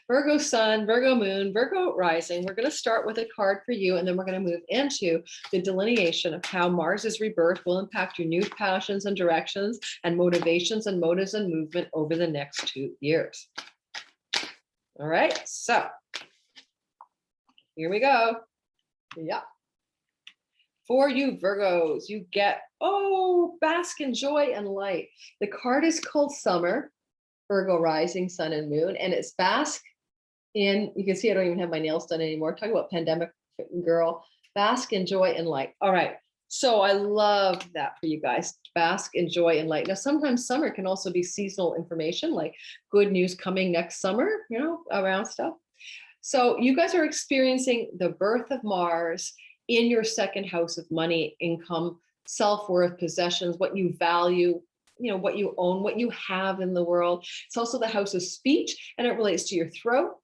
S1: Virgo sun, Virgo moon, Virgo rising. We're going to start with a card for you, and then we're going to move into the delineation of how Mars's rebirth will impact your new passions and directions and motivations and motives and movement over the next 2 years. All right, so here we go. Yeah. For you Virgos, you get, oh, bask in joy and light. The card is called Summer, Virgo rising, sun and moon, and it's bask in, you can see I don't even have my nails done anymore. Talk about pandemic girl. Bask in joy and light. All right. So I love that for you guys. Bask in joy and light. Now, sometimes summer can also be seasonal information, like good news coming next summer, you know, around stuff. So you guys are experiencing the birth of Mars in your second house of money, income, self-worth, possessions, what you value, you know, what you own, what you have in the world. It's also the house of speech, and it relates to your throat,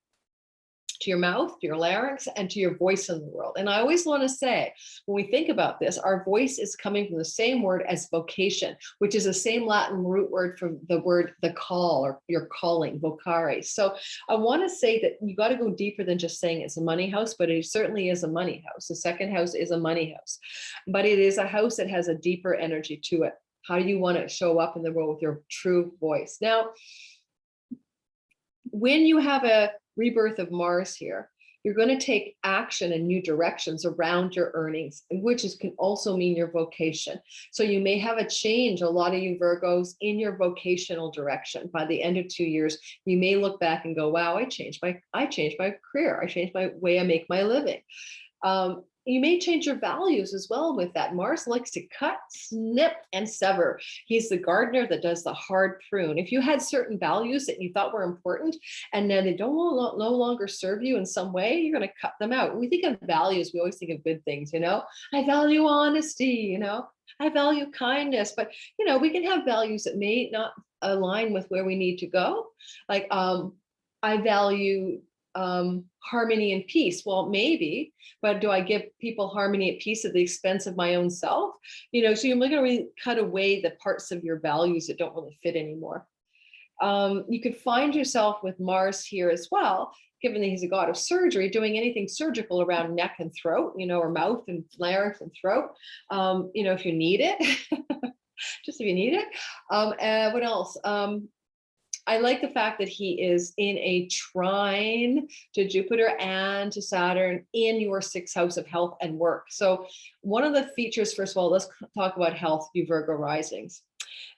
S1: to your mouth, to your larynx, and to your voice in the world. And I always want to say, when we think about this, our voice is coming from the same word as vocation, which is the same Latin root word from the word the call, or your calling, vocare. So I want to say that you got to go deeper than just saying it's a money house, but it certainly is a money house. The second house is a money house, but it is a house that has a deeper energy to it. How do you want to show up in the world with your true voice? Now, when you have a rebirth of Mars here, you're going to take action in new directions around your earnings, which can also mean your vocation. So you may have a change, a lot of you Virgos, in your vocational direction. By the end of 2 years, you may look back and go, wow, I changed my career. I changed my way I make my living. You may change your values as well with that. Mars likes to cut, snip, and sever. He's the gardener that does the hard prune. If you had certain values that you thought were important, and then they don't no longer serve you in some way, you're going to cut them out. When we think of values, we always think of good things, you know, I value honesty, you know, I value kindness, but, you know, we can have values that may not align with where we need to go. Like, I value harmony and peace. Well, maybe, but do I give people harmony and peace at the expense of my own self? You know, so you're going to really cut away the parts of your values that don't really fit anymore. You could find yourself with Mars here as well, given that he's a god of surgery, doing anything surgical around neck and throat, you know, or mouth and larynx and throat, you know, if you need it, just if you need it. What else? I like the fact that he is in a trine to Jupiter and to Saturn in your 6th house of health and work. So one of the features, first of all, let's talk about health, you Virgo risings.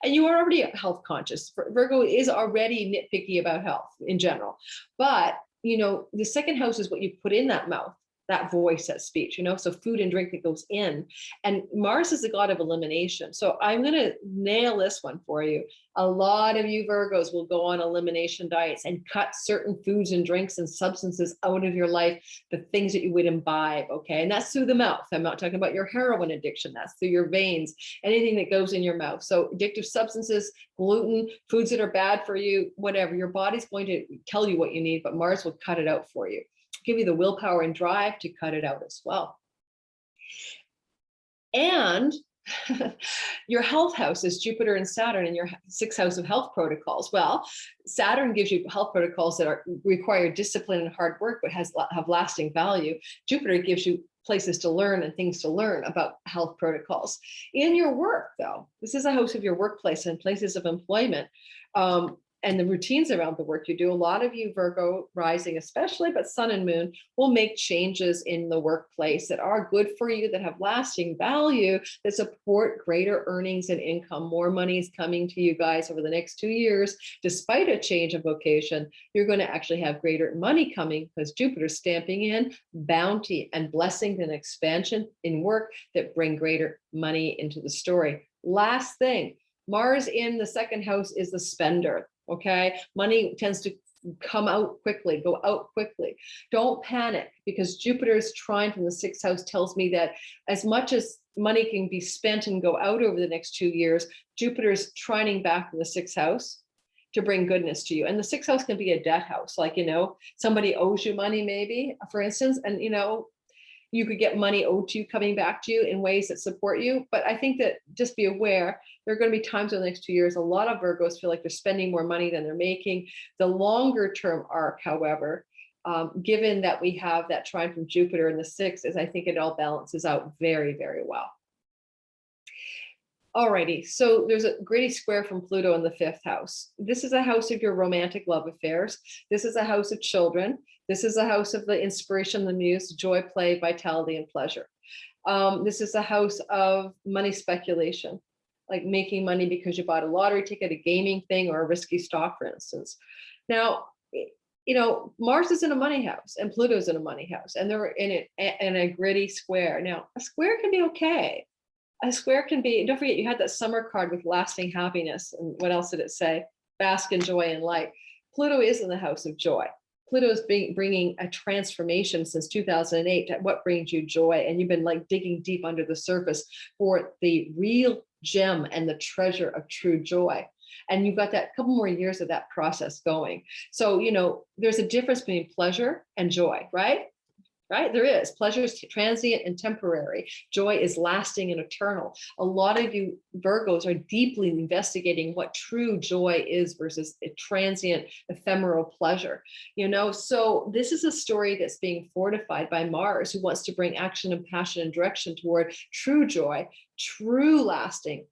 S1: And you are already health conscious. Virgo is already nitpicky about health in general. But, you know, the second house is what you put in that mouth, that voice, that speech, you know, so food and drink that goes in. And Mars is the god of elimination. So I'm going to nail this one for you. A lot of you Virgos will go on elimination diets and cut certain foods and drinks and substances out of your life, the things that you would imbibe. Okay. And that's through the mouth. I'm not talking about your heroin addiction. That's through your veins, anything that goes in your mouth. So addictive substances, gluten, foods that are bad for you, whatever, your body's going to tell you what you need, but Mars will cut it out for you. Give you the willpower and drive to cut it out as well. And your health house is Jupiter and Saturn in your 6th house of health protocols. Well, Saturn gives you health protocols that require discipline and hard work, but have lasting value. Jupiter gives you places to learn and things to learn about health protocols. In your work, though, this is a house of your workplace and places of employment. And the routines around the work you do. A lot of you Virgo rising especially, but sun and moon will make changes in the workplace that are good for you, that have lasting value, that support greater earnings and income. More money is coming to you guys over the next 2 years. Despite a change of vocation, you're going to actually have greater money coming because Jupiter's stamping in bounty and blessings and expansion in work that bring greater money into the story. Last thing, Mars in the 2nd house is the spender. Okay, money tends to come out quickly, go out quickly. Don't panic, because Jupiter's trine from the 6th house tells me that as much as money can be spent and go out over the next 2 years, Jupiter's trining back from the 6th house to bring goodness to you. And the 6th house can be a debt house, like, you know, somebody owes you money, maybe, for instance, and, you know, you could get money owed to you coming back to you in ways that support you. But I think that just be aware, there are going to be times in the next 2 years, a lot of Virgos feel like they're spending more money than they're making. The longer term arc, however, given that we have that trine from Jupiter in the 6th, is I think it all balances out very, very well. Alrighty, so there's a gritty square from Pluto in the 5th house. This is a house of your romantic love affairs. This is a house of children. This is a house of the inspiration, the muse, joy, play, vitality, and pleasure. This is a house of money speculation, like making money because you bought a lottery ticket, a gaming thing, or a risky stock, for instance. Now, you know, Mars is in a money house and Pluto's in a money house, and they're in a gritty square. Now, a square can be okay. A square can be, don't forget, you had that summer card with lasting happiness. And what else did it say? Bask in joy and light. Pluto is in the house of joy. Pluto is bringing a transformation since 2008. What brings you joy? And you've been like digging deep under the surface for the real gem and the treasure of true joy. And you've got that couple more years of that process going. So, you know, there's a difference between pleasure and joy, right? Right? There is. Pleasure is transient and temporary. Joy is lasting and eternal. A lot of you Virgos are deeply investigating what true joy is versus a transient, ephemeral pleasure. You know, so this is a story that's being fortified by Mars, who wants to bring action and passion and direction toward true joy, true lasting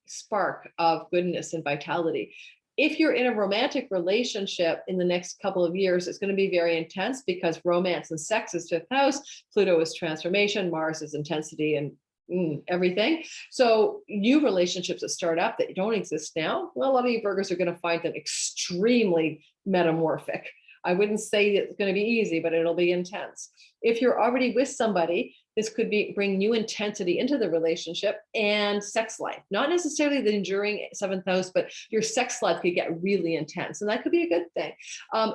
S1: spark of goodness and vitality. If you're in a romantic relationship in the next couple of years, it's going to be very intense, because romance and sex is 5th house, Pluto is transformation, Mars is intensity and everything. So new relationships that start up that don't exist now, well, a lot of you Virgos are going to find them extremely metamorphic. I wouldn't say it's going to be easy, but it'll be intense. If you're already with somebody, this could bring new intensity into the relationship and sex life. Not necessarily the enduring 7th house, but your sex life could get really intense, and that could be a good thing.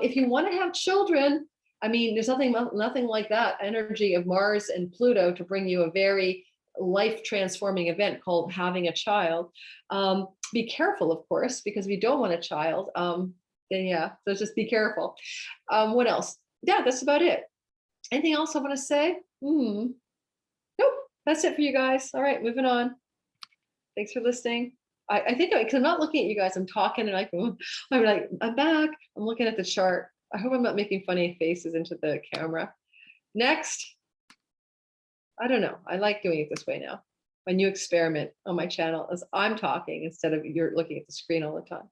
S1: If you want to have children, I mean, there's nothing like that energy of Mars and Pluto to bring you a very life transforming event called having a child. Be careful, of course, because if you don't want a child, then yeah, so just be careful. What else? Yeah, that's about it. Anything else I want to say? Nope, that's it for you guys. All right, moving on. Thanks for listening. I think, because I'm not looking at you guys, I'm talking and I'm like, I'm back. I'm looking at the chart. I hope I'm not making funny faces into the camera. Next. I don't know. I like doing it this way now. My new experiment on my channel is I'm talking instead of you're looking at the screen all the time.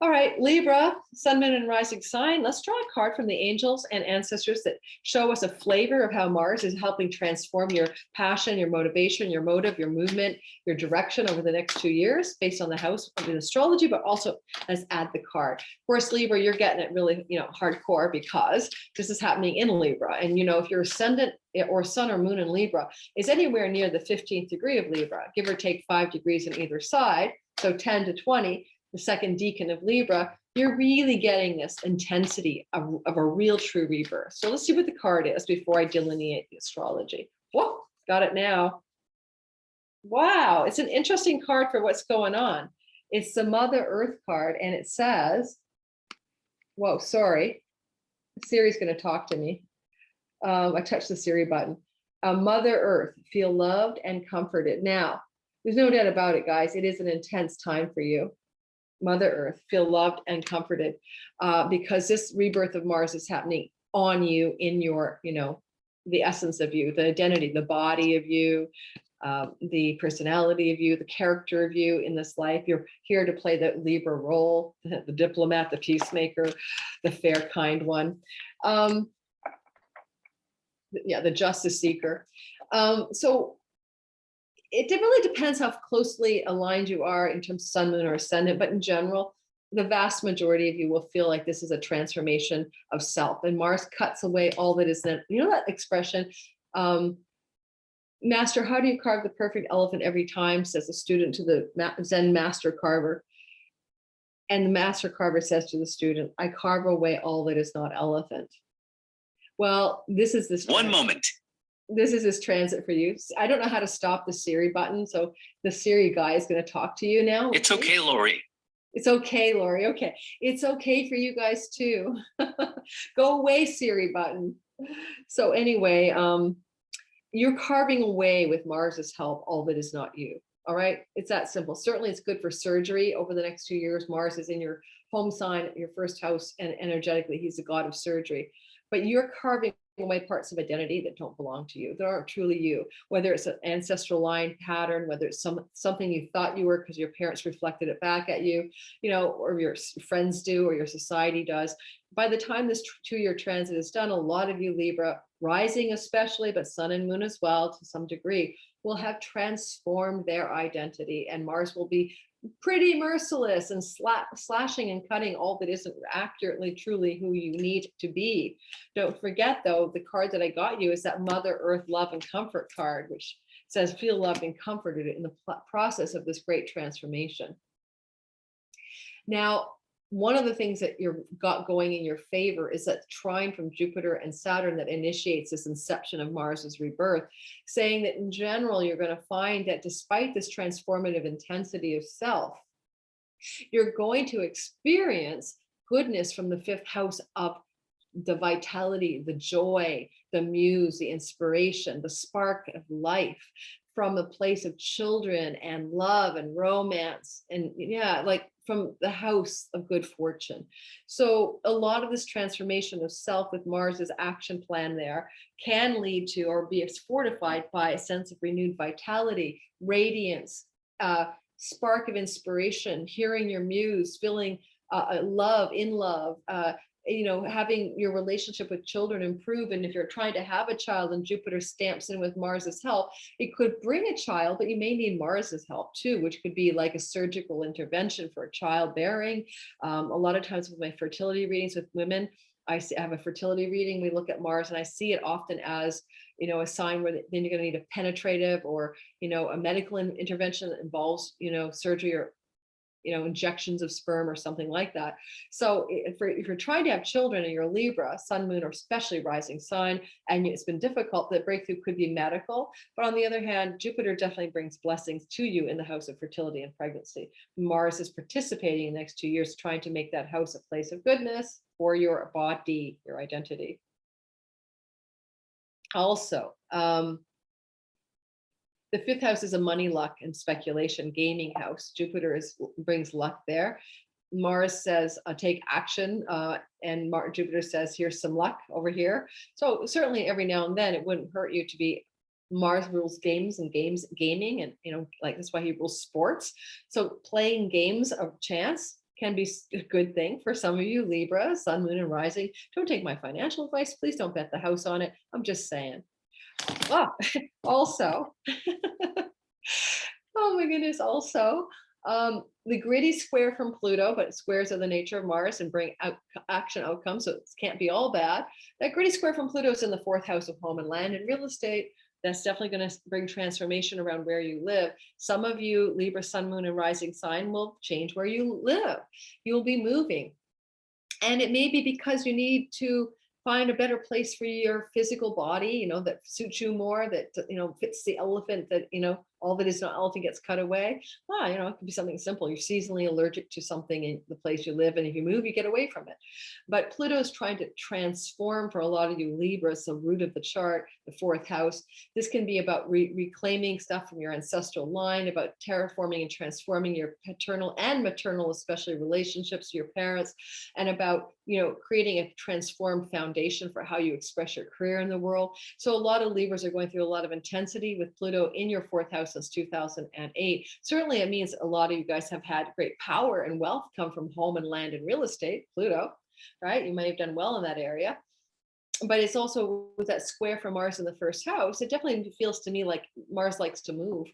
S1: All right, Libra, Sun, Moon, and Rising sign. Let's draw a card from the angels and ancestors that show us a flavor of how Mars is helping transform your passion, your motivation, your motive, your movement, your direction over the next 2 years based on the house of the astrology, but also let's add the card. Of course, Libra, you're getting it really, hardcore, because this is happening in Libra. And, if your ascendant or sun or moon in Libra is anywhere near the 15th degree of Libra, give or take 5 degrees on either side, so 10 to 20, the second decan of Libra, you're really getting this intensity of a real true rebirth. So let's see what the card is before I delineate the astrology. Whoa, got it now. Wow, it's an interesting card for what's going on. It's the Mother Earth card, and it says, whoa, sorry, Siri's going to talk to me. I touched the Siri button. Mother Earth, feel loved and comforted. Now, there's no doubt about it, guys. It is an intense time for you. Mother Earth, feel loved and comforted, because this rebirth of Mars is happening on you, in your, the essence of you, the identity, the body of you, the personality of you, the character of you in this life. You're here to play the Libra role, the diplomat, the peacemaker, the fair, kind one. Yeah, the justice seeker. So it really depends how closely aligned you are in terms of sun, moon, or ascendant, but in general, the vast majority of you will feel like this is a transformation of self, and Mars cuts away all that is then, that expression, master, how do you carve the perfect elephant every time, says a student to the Zen master carver. And the master carver says to the student, I carve away all that is not elephant. Well, this is this. One moment. This is this transit for you. I don't know how to stop the Siri button, so the Siri guy is going to talk to you now. It's okay, Lori. It's okay, Lori. Okay. It's okay for you guys too. Go away, Siri button. So anyway, you're carving away with Mars's help all that is not you. All right. It's that simple. Certainly it's good for surgery over the next 2 years. Mars is in your home sign, your first house, and energetically, he's the god of surgery. But you're carving away parts of identity that don't belong to you, that aren't truly you, whether it's an ancestral line pattern, whether it's something you thought you were because your parents reflected it back at you, or your friends do, or your society does. By the time this 2-year transit is done, a lot of you Libra, rising especially, but sun and moon as well to some degree, will have transformed their identity, and Mars will be pretty merciless and slashing and cutting all that isn't accurately truly who you need to be. Don't forget though, the card that I got you is that Mother Earth love and comfort card, which says feel loved and comforted in the process of this great transformation. Now, one of the things that you've got going in your favor is that trine from Jupiter and Saturn that initiates this inception of Mars's rebirth, saying that in general, you're going to find that despite this transformative intensity of self, you're going to experience goodness from the 5th house of the vitality, the joy, the muse, the inspiration, the spark of life, from a place of children and love and romance, and like from the house of good fortune. So a lot of this transformation of self with Mars's action plan there can lead to or be fortified by a sense of renewed vitality, radiance, spark of inspiration, hearing your muse, feeling love, having your relationship with children improve. And if you're trying to have a child and Jupiter stamps in with Mars's help, it could bring a child, but you may need Mars's help too, which could be like a surgical intervention for childbearing. A lot of times with my fertility readings with women, I have a fertility reading, we look at Mars, and I see it often as, a sign where then you're going to need a penetrative or, a medical intervention that involves, surgery or injections of sperm or something like that. So if you're trying to have children and you're a Libra, sun, moon, or especially rising sign, and it's been difficult, the breakthrough could be medical. But on the other hand, Jupiter definitely brings blessings to you in the house of fertility and pregnancy. Mars is participating in the next 2 years, trying to make that house a place of goodness for your body, your identity. Also, the 5th house is a money, luck, and speculation gaming house. Jupiter brings luck there. Mars says, take action, and Jupiter says, here's some luck over here. So certainly every now and then it wouldn't hurt you to be, Mars rules games and gaming, and like that's why he rules sports. So playing games of chance can be a good thing for some of you Libra, sun, moon, and rising. Don't take my financial advice. Please don't bet the house on it. I'm just saying. Also, oh my goodness, also, the gritty square from Pluto, but squares are the nature of Mars and bring out action outcomes, so it can't be all bad. That gritty square from Pluto is in the 4th house of home and land and real estate. That's definitely going to bring transformation around where you live. Some of you Libra, sun, moon, and rising sign will change where you live. You'll be moving. And it may be because you need to find a better place for your physical body, that suits you more, that, fits the elephant, that, all that is not elephant gets cut away. It could be something simple. You're seasonally allergic to something in the place you live, and if you move, you get away from it. But Pluto's trying to transform for a lot of you Libras, the root of the chart, the 4th house. This can be about reclaiming stuff from your ancestral line, about terraforming and transforming your paternal and maternal, especially relationships to your parents, and about, creating a transformed foundation for how you express your career in the world. So a lot of Libras are going through a lot of intensity with Pluto in your 4th house since 2008. Certainly it means a lot of you guys have had great power and wealth come from home and land and real estate, Pluto, right? You may have done well in that area. But it's also with that square from Mars in the 1st house, it definitely feels to me like Mars likes to move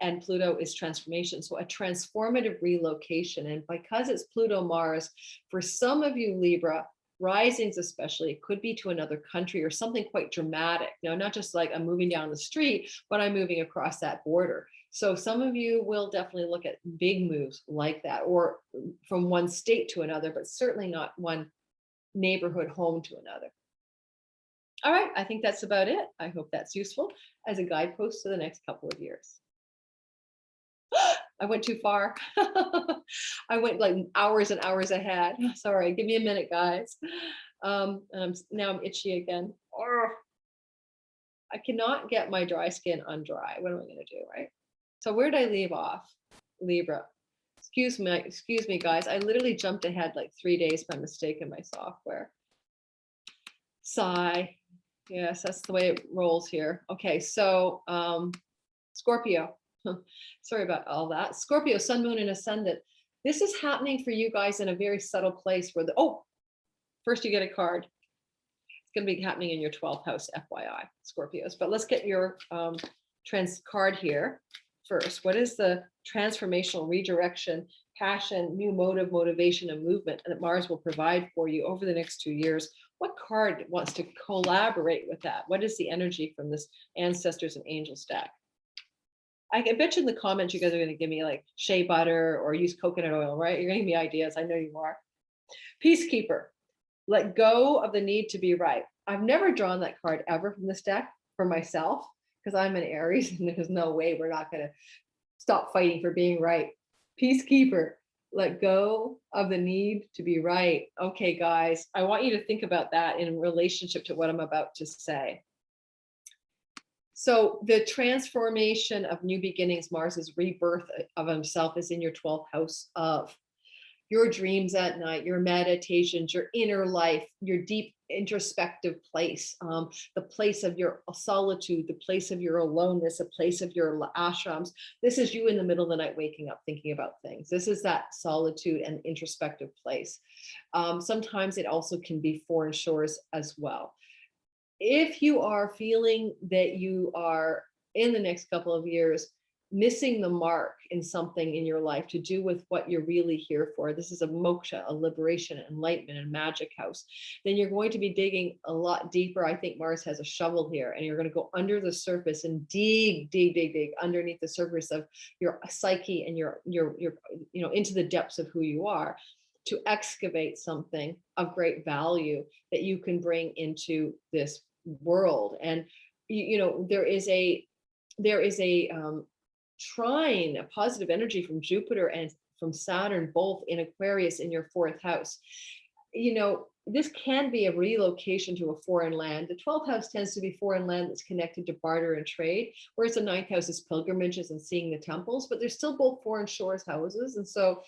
S1: and Pluto is transformation. So a transformative relocation. And because it's Pluto Mars, for some of you Libra, risings especially, it could be to another country or something quite dramatic. Not just like I'm moving down the street, but I'm moving across that border. So some of you will definitely look at big moves like that, or from one state to another, but certainly not one neighborhood home to another. All right, I think that's about it. I hope that's useful as a guidepost to the next couple of years. I went too far. I went like hours and hours ahead. Sorry, give me a minute, guys. And now I'm itchy again. I cannot get my dry skin undry. What am I going to do, right? So where did I leave off? Libra. Excuse me, guys. I literally jumped ahead like 3 days by mistake in my software. Sigh. Yes, that's the way it rolls here. Okay, so Scorpio. Sorry about all that. Scorpio, sun, moon, and ascendant. This is happening for you guys in a very subtle place where first you get a card. It's going to be happening in your 12th house, FYI, Scorpios. But let's get your card here first. What is the transformational redirection, passion, new motive, motivation, and movement that Mars will provide for you over the next 2 years? What card wants to collaborate with that? What is the energy from this Ancestors and Angels deck? I bet you in the comments you guys are going to give me like shea butter or use coconut oil, right? You're going to give me ideas. I know you are. Peacekeeper. Let go of the need to be right. I've never drawn that card ever from this deck for myself because I'm an Aries and there's no way we're not going to stop fighting for being right. Peacekeeper. Let go of the need to be right. Okay, guys, I want you to think about that in relationship to what I'm about to say. So the transformation of new beginnings, Mars's rebirth of himself is in your 12th house of your dreams at night, your meditations, your inner life, your deep introspective place, the place of your solitude, the place of your aloneness, a place of your ashrams. This is you in the middle of the night waking up thinking about things. This is that solitude and introspective place. Sometimes it also can be foreign shores as well. If you are feeling that you are in the next couple of years missing the mark in something in your life to do with what you're really here for, this is a moksha, a liberation, enlightenment, and magic house, then you're going to be digging a lot deeper. I think Mars has a shovel here, and you're going to go under the surface and dig underneath the surface of your psyche and your into the depths of who you are, to excavate something of great value that you can bring into this world. And there is a trine, a positive energy from Jupiter and from Saturn, both in Aquarius in your 4th house. This can be a relocation to a foreign land. The 12th house tends to be foreign land that's connected to barter and trade, whereas the 9th house is pilgrimages and seeing the temples, but they're still both foreign shores houses. And so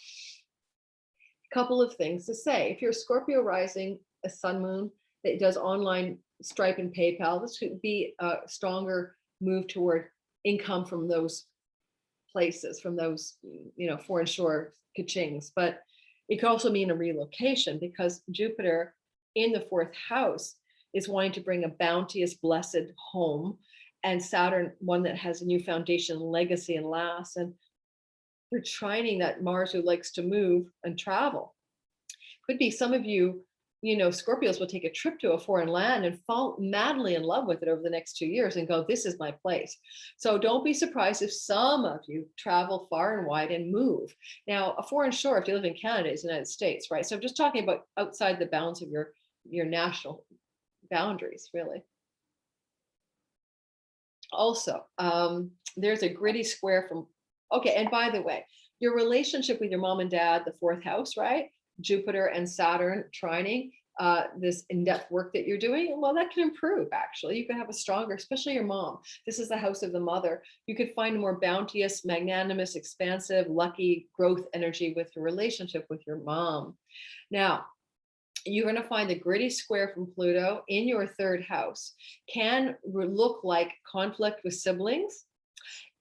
S1: a couple of things to say. If you're a Scorpio rising, a sun moon that does online Stripe and PayPal, this could be a stronger move toward income from those places, from those foreign shore kachings. But it could also mean a relocation, because Jupiter in the 4th house is wanting to bring a bounteous, blessed home, and Saturn, one that has a new foundation, legacy, and last. And they're trining that Mars who likes to move and travel. Could be some of you, Scorpios will take a trip to a foreign land and fall madly in love with it over the next 2 years and go, this is my place. So don't be surprised if some of you travel far and wide and move. Now, a foreign shore, if you live in Canada, is the United States, right? So I'm just talking about outside the bounds of your national boundaries, really. Also, there's a gritty square from, okay, and by the way, your relationship with your mom and dad, the 4th house, right? Jupiter and Saturn trining, this in-depth work that you're doing, well, that can improve, actually. You can have a stronger, especially your mom. This is the house of the mother. You could find a more bounteous, magnanimous, expansive, lucky growth energy with your relationship with your mom. Now, you're going to find the gritty square from Pluto in your 3rd house can look like conflict with siblings,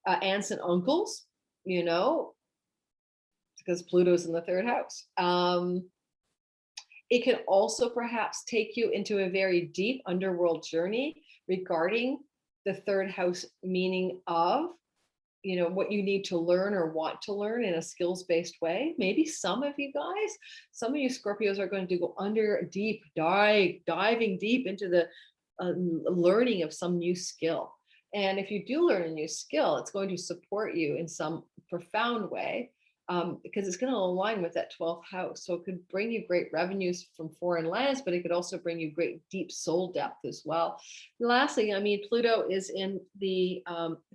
S1: aunts and uncles, because Pluto's in the 3rd house. It can also perhaps take you into a very deep underworld journey regarding the 3rd house, meaning of, what you need to learn or want to learn in a skills-based way. Maybe some of you Scorpios are going to go diving deep into the learning of some new skill. And if you do learn a new skill, it's going to support you in some profound way, because it's going to align with that 12th house. So it could bring you great revenues from foreign lands, but it could also bring you great deep soul depth as well. And lastly, Pluto is in the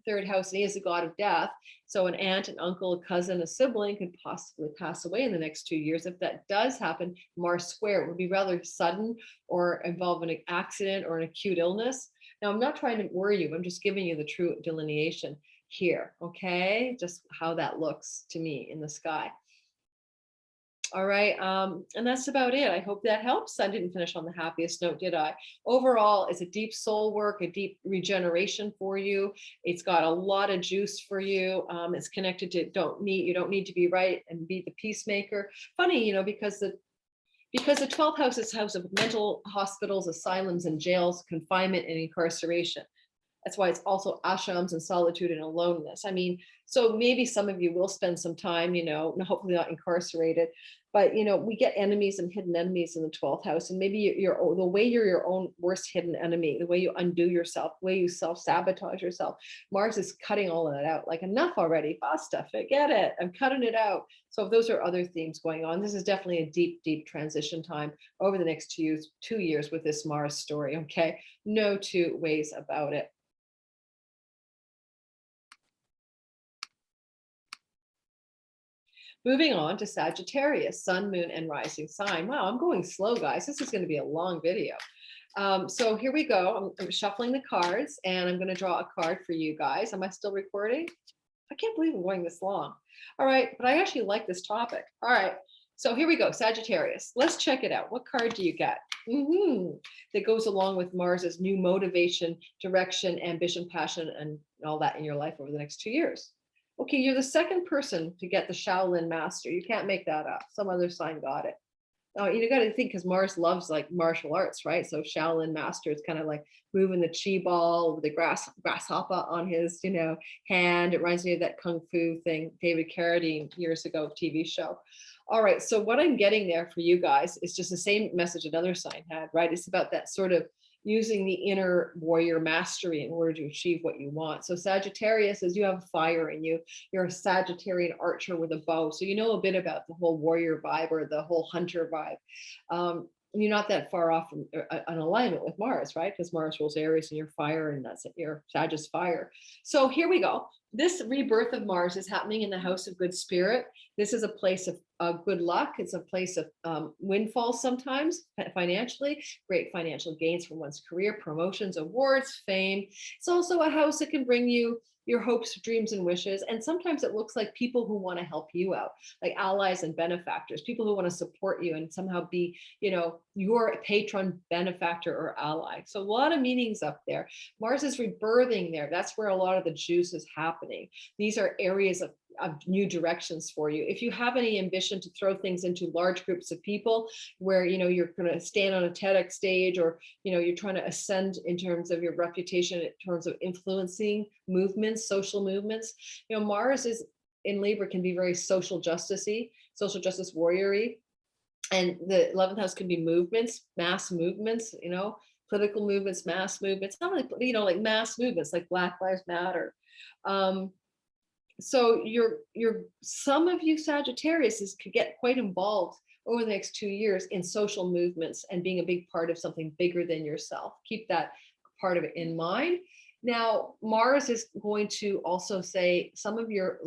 S1: 3rd house, and he is the god of death. So an aunt, an uncle, a cousin, a sibling could possibly pass away in the next 2 years. If that does happen, Mars square, it would be rather sudden or involve an accident or an acute illness. Now, I'm not trying to worry you. I'm just giving you the true delineation here, okay? Just how that looks to me in the sky. All right. And that's about it. I hope that helps. I didn't finish on the happiest note, did I? Overall, it's a deep soul work, a deep regeneration for you. It's got a lot of juice for you. It's connected to you don't need to be right and be the peacemaker. Funny, because the 12th house is house of mental hospitals, asylums, and jails, confinement, and incarceration. That's why it's also ashrams and solitude and aloneness. I mean, so maybe some of you will spend some time, hopefully not incarcerated, but we get enemies and hidden enemies in the 12th house. And maybe the way you're your own worst hidden enemy, the way you undo yourself, the way you self-sabotage yourself. Mars is cutting all of that out. Like, enough already, basta, forget it. I'm cutting it out. So if those are other themes going on, this is definitely a deep, deep transition time over the next 2 years with this Mars story. Okay. No two ways about it. Moving on to Sagittarius, sun, moon, and rising sign. Wow, I'm going slow, guys. This is going to be a long video. So here we go. I'm shuffling the cards, and I'm going to draw a card for you guys. Am I still recording? I can't believe I'm going this long. All right, but I actually like this topic. All right, so here we go, Sagittarius. Let's check it out. What card do you get? That goes along with Mars's new motivation, direction, ambition, passion, and all that in your life over the next 2 years. Okay, you're the second person to get the Shaolin Master. You can't make that up. Some other sign got it. Oh, you got to think, because Mars loves like martial arts, right? So Shaolin Master is kind of like moving the chi ball with the grasshopper on his, hand. It reminds me of that kung fu thing, David Carradine years ago, TV show. All right, so what I'm getting there for you guys is just the same message another sign had, right? It's about that sort of using the inner warrior mastery in order to achieve what you want. So Sagittarius is, you have fire in you. You're a Sagittarian archer with a bow. So you know a bit about the whole warrior vibe or the whole hunter vibe. You're not that far off from an alignment with Mars, right? Because Mars rules Aries and you're fire, and that's your Sagittarius fire. So here we go. This rebirth of Mars is happening in the house of good spirit. This is a place of good luck. It's a place of windfalls sometimes financially, great financial gains from one's career, promotions, awards, fame. It's also a house that can bring you your hopes, dreams, and wishes. And sometimes it looks like people who want to help you out, like allies and benefactors, people who want to support you and somehow be, your patron, benefactor, or ally. So a lot of meanings up there. Mars is rebirthing there. That's where a lot of the juice is happening. These are areas of new directions for you. If you have any ambition to throw things into large groups of people where, you're going to stand on a TEDx stage, or, you're trying to ascend in terms of your reputation, in terms of influencing movements, social movements, Mars is in Libra, can be very social justice-y, social justice warrior-y. And the 11th house can be movements, mass movements, political movements, mass movements, not really, like mass movements, like Black Lives Matter. So some of you Sagittarius could get quite involved over the next 2 years in social movements and being a big part of something bigger than yourself. Keep that part of it in mind. Now, Mars is going to also say some of your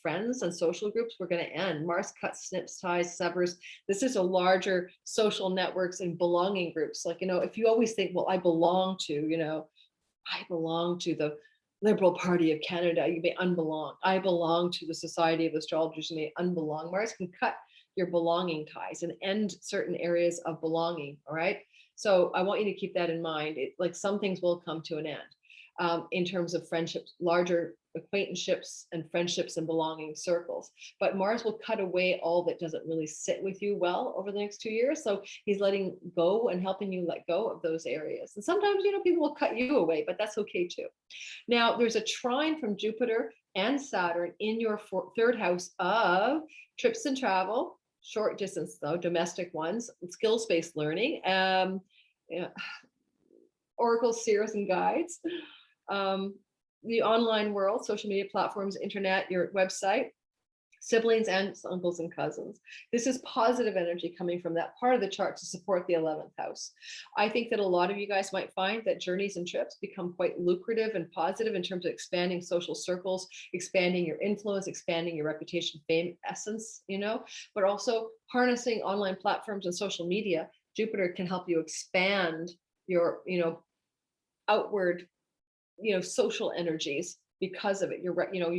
S1: friends and social groups were going to end. Mars cuts, snips, ties, severs. This is a larger social networks and belonging groups. Like, if you always think, well, I belong to the Liberal Party of Canada, you may unbelong. I belong to the Society of Astrologers, you may unbelong. Mars can cut your belonging ties and end certain areas of belonging, all right? So I want you to keep that in mind. Like, some things will come to an end in terms of friendships, larger acquaintanceships and friendships and belonging circles. But Mars will cut away all that doesn't really sit with you well over the next 2 years. So he's letting go and helping you let go of those areas. And sometimes, people will cut you away, but that's okay too. Now, there's a trine from Jupiter and Saturn in your third house of trips and travel, short distance though, domestic ones, skills-based learning, oracles, seers, and guides, the online world, social media platforms, internet, your website, siblings, aunts, uncles, and cousins. This is positive energy coming from that part of the chart to support the 11th house. I think that a lot of you guys might find that journeys and trips become quite lucrative and positive in terms of expanding social circles, expanding your influence, expanding your reputation, fame, essence, but also harnessing online platforms and social media. Jupiter can help you expand your, outward, social energies. Because of it, you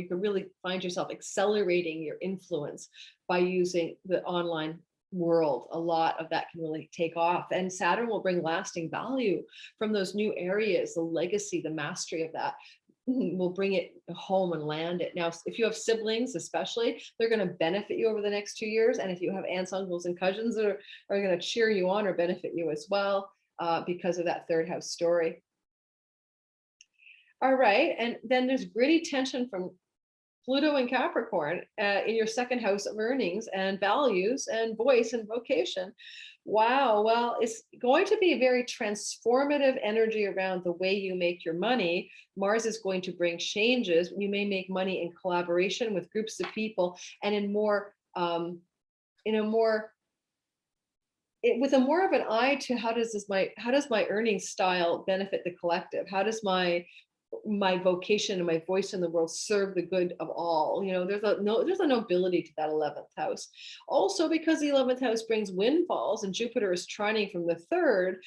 S1: can really find yourself accelerating your influence by using the online world, a lot of that can really take off. And Saturn will bring lasting value from those new areas, the legacy, the mastery of that will bring it home and land it. Now, if you have siblings, especially, they're going to benefit you over the next 2 years. And if you have aunts, uncles, and cousins that are going to cheer you on or benefit you as well, because of that third house story. All right. And then there's gritty tension from Pluto and Capricorn in your second house of earnings and values and voice and vocation. Wow. Well, it's going to be a very transformative energy around the way you make your money. Mars is going to bring changes. You may make money in collaboration with groups of people and with a more of an eye to how does my earning style benefit the collective? How does my vocation and my voice in the world serve the good of all? There's a nobility to that 11th house. Also, because the 11th house brings windfalls and Jupiter is trining from the third,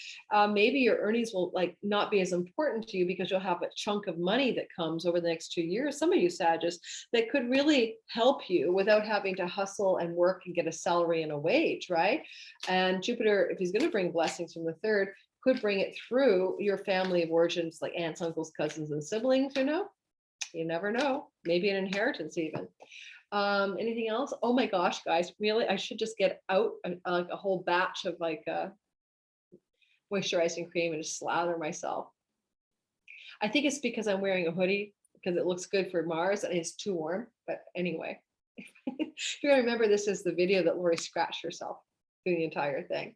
S1: maybe your earnings will not be as important to you because you'll have a chunk of money that comes over the next 2 years. Some of you Sagittarius, that could really help you without having to hustle and work and get a salary and a wage, right? And Jupiter, if he's going to bring blessings from the third, could bring it through your family of origins, like aunts, uncles, cousins, and siblings. You never know. Maybe an inheritance even. Anything else? Oh my gosh, guys, really, I should just get out a whole batch of moisturizing cream and just slather myself. I think it's because I'm wearing a hoodie because it looks good for Mars and it's too warm. But anyway, if you remember, this is the video that Lori scratched herself through the entire thing.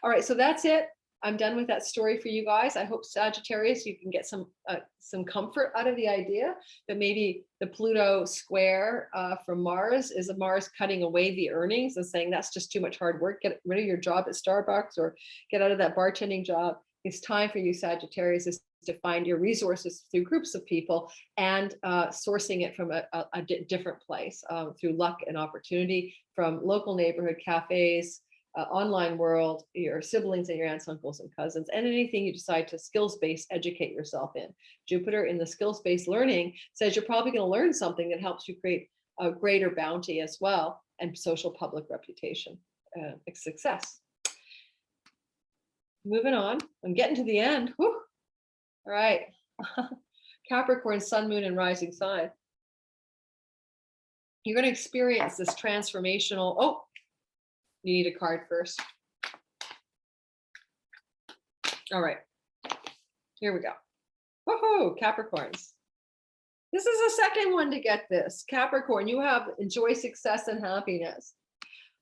S1: All right, so that's it. I'm done with that story for you guys. I hope Sagittarius, you can get some comfort out of the idea that maybe the Pluto square from Mars is a Mars cutting away the earnings and saying that's just too much hard work. Get rid of your job at Starbucks or get out of that bartending job. It's time for you Sagittarius to find your resources through groups of people and sourcing it from a different place through luck and opportunity from local neighborhood cafes, online world, your siblings and your aunts, uncles, and cousins, and anything you decide to skills-based educate yourself in. Jupiter in the skills-based learning says you're probably going to learn something that helps you create a greater bounty as well and social public reputation, success. Moving on, I'm getting to the end. Whew. All right. Capricorn, sun, moon, and rising sign. You're going to experience this transformational, you need a card first. All right, here we go. Woohoo, Capricorns. This is the second one to get this. Capricorn, you have enjoy success and happiness.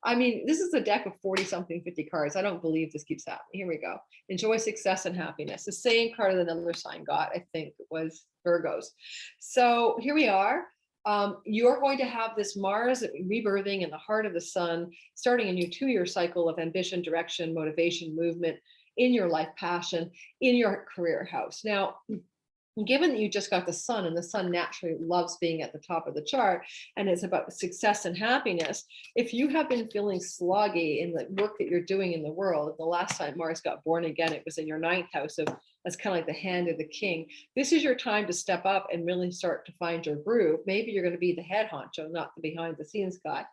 S1: I mean, this is a deck of 40-something, 50 cards. I don't believe this keeps happening. Here we go. Enjoy success and happiness. The same card that another sign got, I think, was Virgos. So here we are. You're going to have this Mars rebirthing in the heart of the sun, starting a new 2-year cycle of ambition, direction, motivation, movement in your life, passion, in your career house. Now, given that you just got the sun and the sun naturally loves being at the top of the chart and it's about success and happiness, if you have been feeling sloggy in the work that you're doing in the world, the last time Mars got born again, it was in your 9th house of that's kind of like the hand of the king. This is your time to step up and really start to find your groove. Maybe you're going to be the head honcho, not the behind the scenes guy.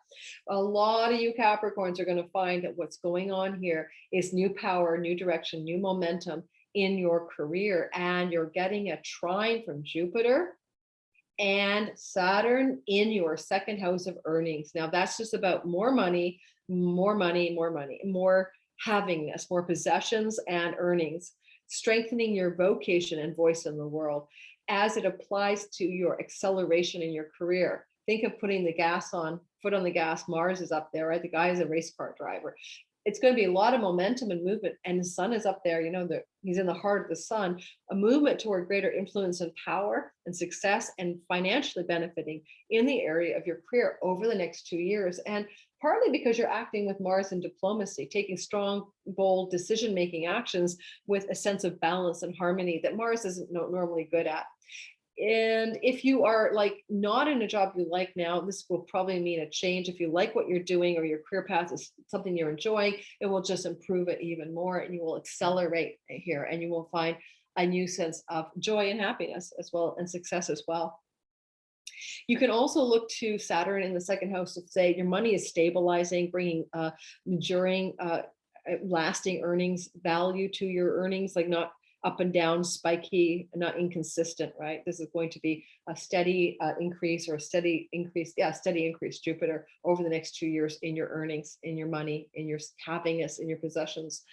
S1: A lot of you Capricorns are going to find that what's going on here is new power, new direction, new momentum in your career. And you're getting a trine from Jupiter and Saturn in your second house of earnings. Now that's just about more money, more money, more money, more havingness, more possessions and earnings, strengthening your vocation and voice in the world as it applies to your acceleration in your career. Think of putting the gas on, foot on the gas. Mars is up there, right? The guy is a race car driver. It's going to be a lot of momentum and movement, and the sun is up there, he's in the heart of the sun, a movement toward greater influence and power and success and financially benefiting in the area of your career over the next 2 years. And partly because you're acting with Mars in diplomacy, taking strong, bold decision-making actions with a sense of balance and harmony that Mars isn't normally good at. And if you are not in a job you like now, this will probably mean a change. If you like what you're doing or your career path is something you're enjoying, it will just improve it even more and you will accelerate here and you will find a new sense of joy and happiness as well and success as well. You can also look to Saturn in the second house to say your money is stabilizing, bringing enduring, lasting earnings value to your earnings, like not up and down, spiky, not inconsistent, right? This is going to be a steady increase or a steady increase, steady increase, Jupiter, over the next 2 years in your earnings, in your money, in your happiness, in your possessions.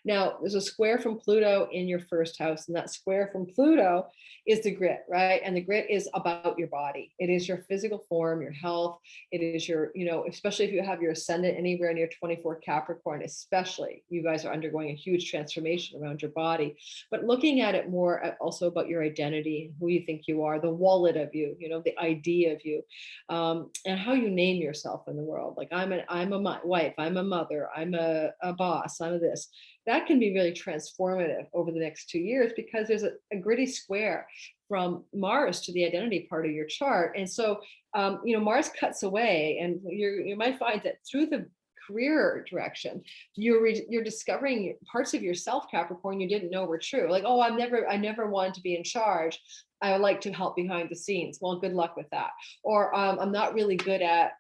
S1: Now, there's a square from Pluto in your first house, and that square from Pluto is the grit, right? And the grit is about your body. It is your physical form, your health. It is your, especially if you have your ascendant anywhere near 24 Capricorn, especially, you guys are undergoing a huge transformation around your body. But looking at it more also about your identity, who you think you are, the wallet of you, the idea of you, and how you name yourself in the world. Like I'm a wife, I'm a mother, I'm a boss, I'm a this. That can be really transformative over the next 2 years because there's a gritty square from Mars to the identity part of your chart. And so, Mars cuts away, and you might find that through the career direction, you're discovering parts of yourself, Capricorn, you didn't know were true. Like, oh, I never wanted to be in charge. I would like to help behind the scenes. Well, good luck with that. Or I'm not really good at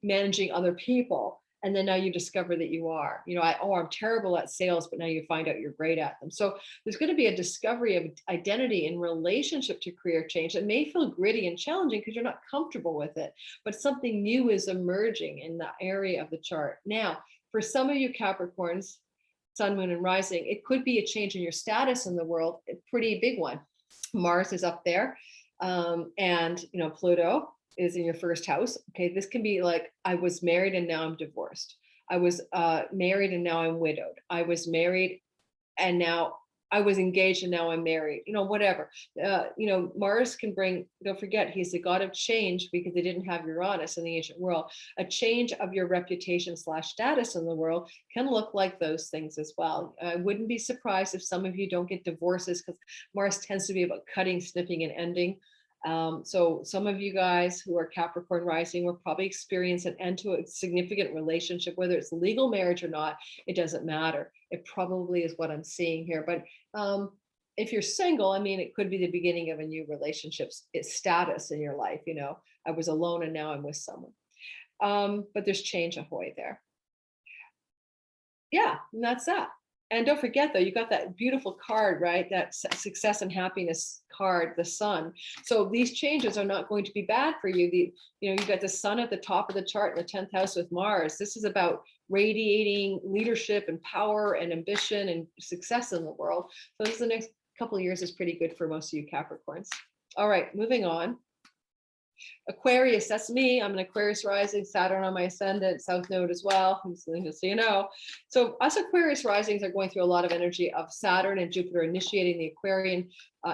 S1: managing other people. And then now you discover that you are, I'm terrible at sales, but now you find out you're great at them. So there's going to be a discovery of identity in relationship to career change. It may feel gritty and challenging because you're not comfortable with it, but something new is emerging in that area of the chart. Now, for some of you Capricorns, Sun, Moon, and Rising, it could be a change in your status in the world, a pretty big one. Mars is up there, and Pluto is in your first house. Okay, this can be like, I was married and now I'm divorced. I was married and now I'm widowed. I was married and now I was engaged and now I'm married. Whatever. Mars can bring, don't forget, he's the god of change because they didn't have Uranus in the ancient world. A change of your reputation / status in the world can look like those things as well. I wouldn't be surprised if some of you don't get divorces because Mars tends to be about cutting, snipping, and ending. So some of you guys who are Capricorn rising will probably experience an end to a significant relationship, whether it's legal marriage or not, it doesn't matter. It probably is what I'm seeing here. But if you're single, it could be the beginning of a new relationship status in your life. I was alone and now I'm with someone. But there's change ahoy there. Yeah, and that's that. And don't forget, though, you got that beautiful card, right? That success and happiness card, the sun. So these changes are not going to be bad for you. You got the sun at the top of the chart in the 10th house with Mars. This is about radiating leadership and power and ambition and success in the world. So this is the next couple of years is pretty good for most of you Capricorns. All right, moving on. Aquarius, that's me. I'm an Aquarius rising, Saturn on my ascendant, South Node as well, so you know. So us Aquarius risings are going through a lot of energy of Saturn and Jupiter initiating the Aquarian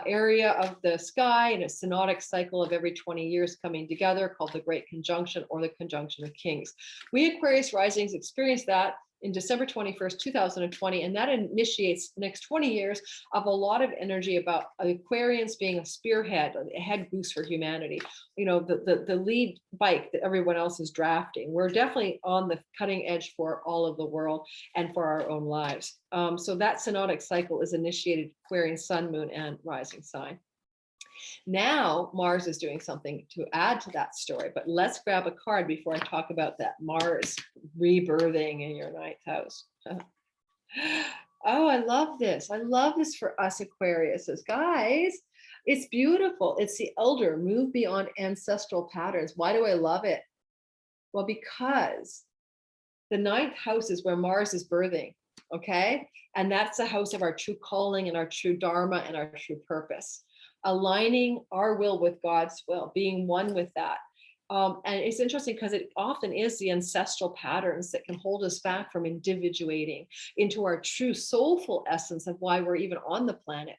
S1: area of the sky in a synodic cycle of every 20 years coming together called the Great Conjunction or the Conjunction of Kings. We Aquarius risings experience that in December 21st, 2020, and that initiates the next 20 years of a lot of energy about Aquarians being a spearhead, a head boost for humanity. The lead bike that everyone else is drafting. We're definitely on the cutting edge for all of the world and for our own lives. So that synodic cycle is initiated Aquarian sun, moon, and rising sign. Now Mars is doing something to add to that story, but let's grab a card before I talk about that Mars rebirthing in your 9th house. Oh, I love this. I love this for us Aquariuses. Guys, it's beautiful. It's the elder, move beyond ancestral patterns. Why do I love it? Well, because the 9th house is where Mars is birthing, okay? And that's the house of our true calling and our true dharma and our true purpose. Aligning our will with God's will, being one with that. And it's interesting because it often is the ancestral patterns that can hold us back from individuating into our true soulful essence of why we're even on the planet.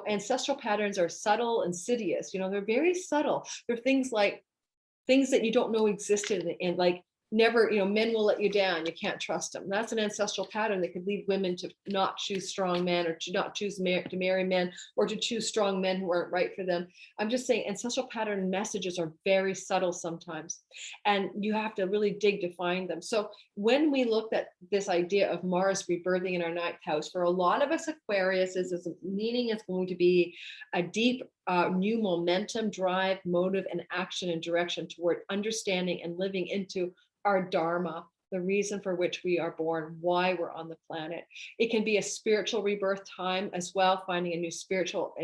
S1: Ancestral patterns are subtle, insidious. They're very subtle. They're things that you don't know existed and like never, men will let you down. You can't trust them. That's an ancestral pattern that could lead women to not choose strong men or to not choose to marry men or to choose strong men who aren't right for them. I'm just saying ancestral pattern messages are very subtle sometimes, and you have to really dig to find them. So when we looked at this idea of Mars rebirthing in our 9th house, for a lot of us Aquarius, meaning it's going to be a deep new momentum, drive, motive, and action and direction toward understanding and living into our dharma, the reason for which we are born, why we're on the planet. It can be a spiritual rebirth time as well, finding a new spiritual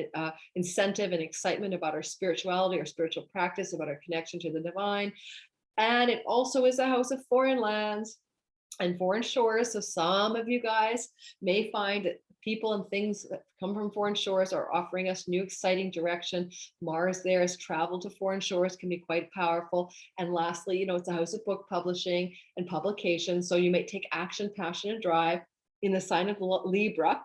S1: incentive and excitement about our spirituality, our spiritual practice, about our connection to the divine. And it also is a house of foreign lands and foreign shores. So some of you guys may find that people and things that come from foreign shores are offering us new exciting direction. Mars there as travel to foreign shores can be quite powerful. And lastly, you know, it's a house of book publishing and publication. So you may take action, passion, and drive in the sign of Libra.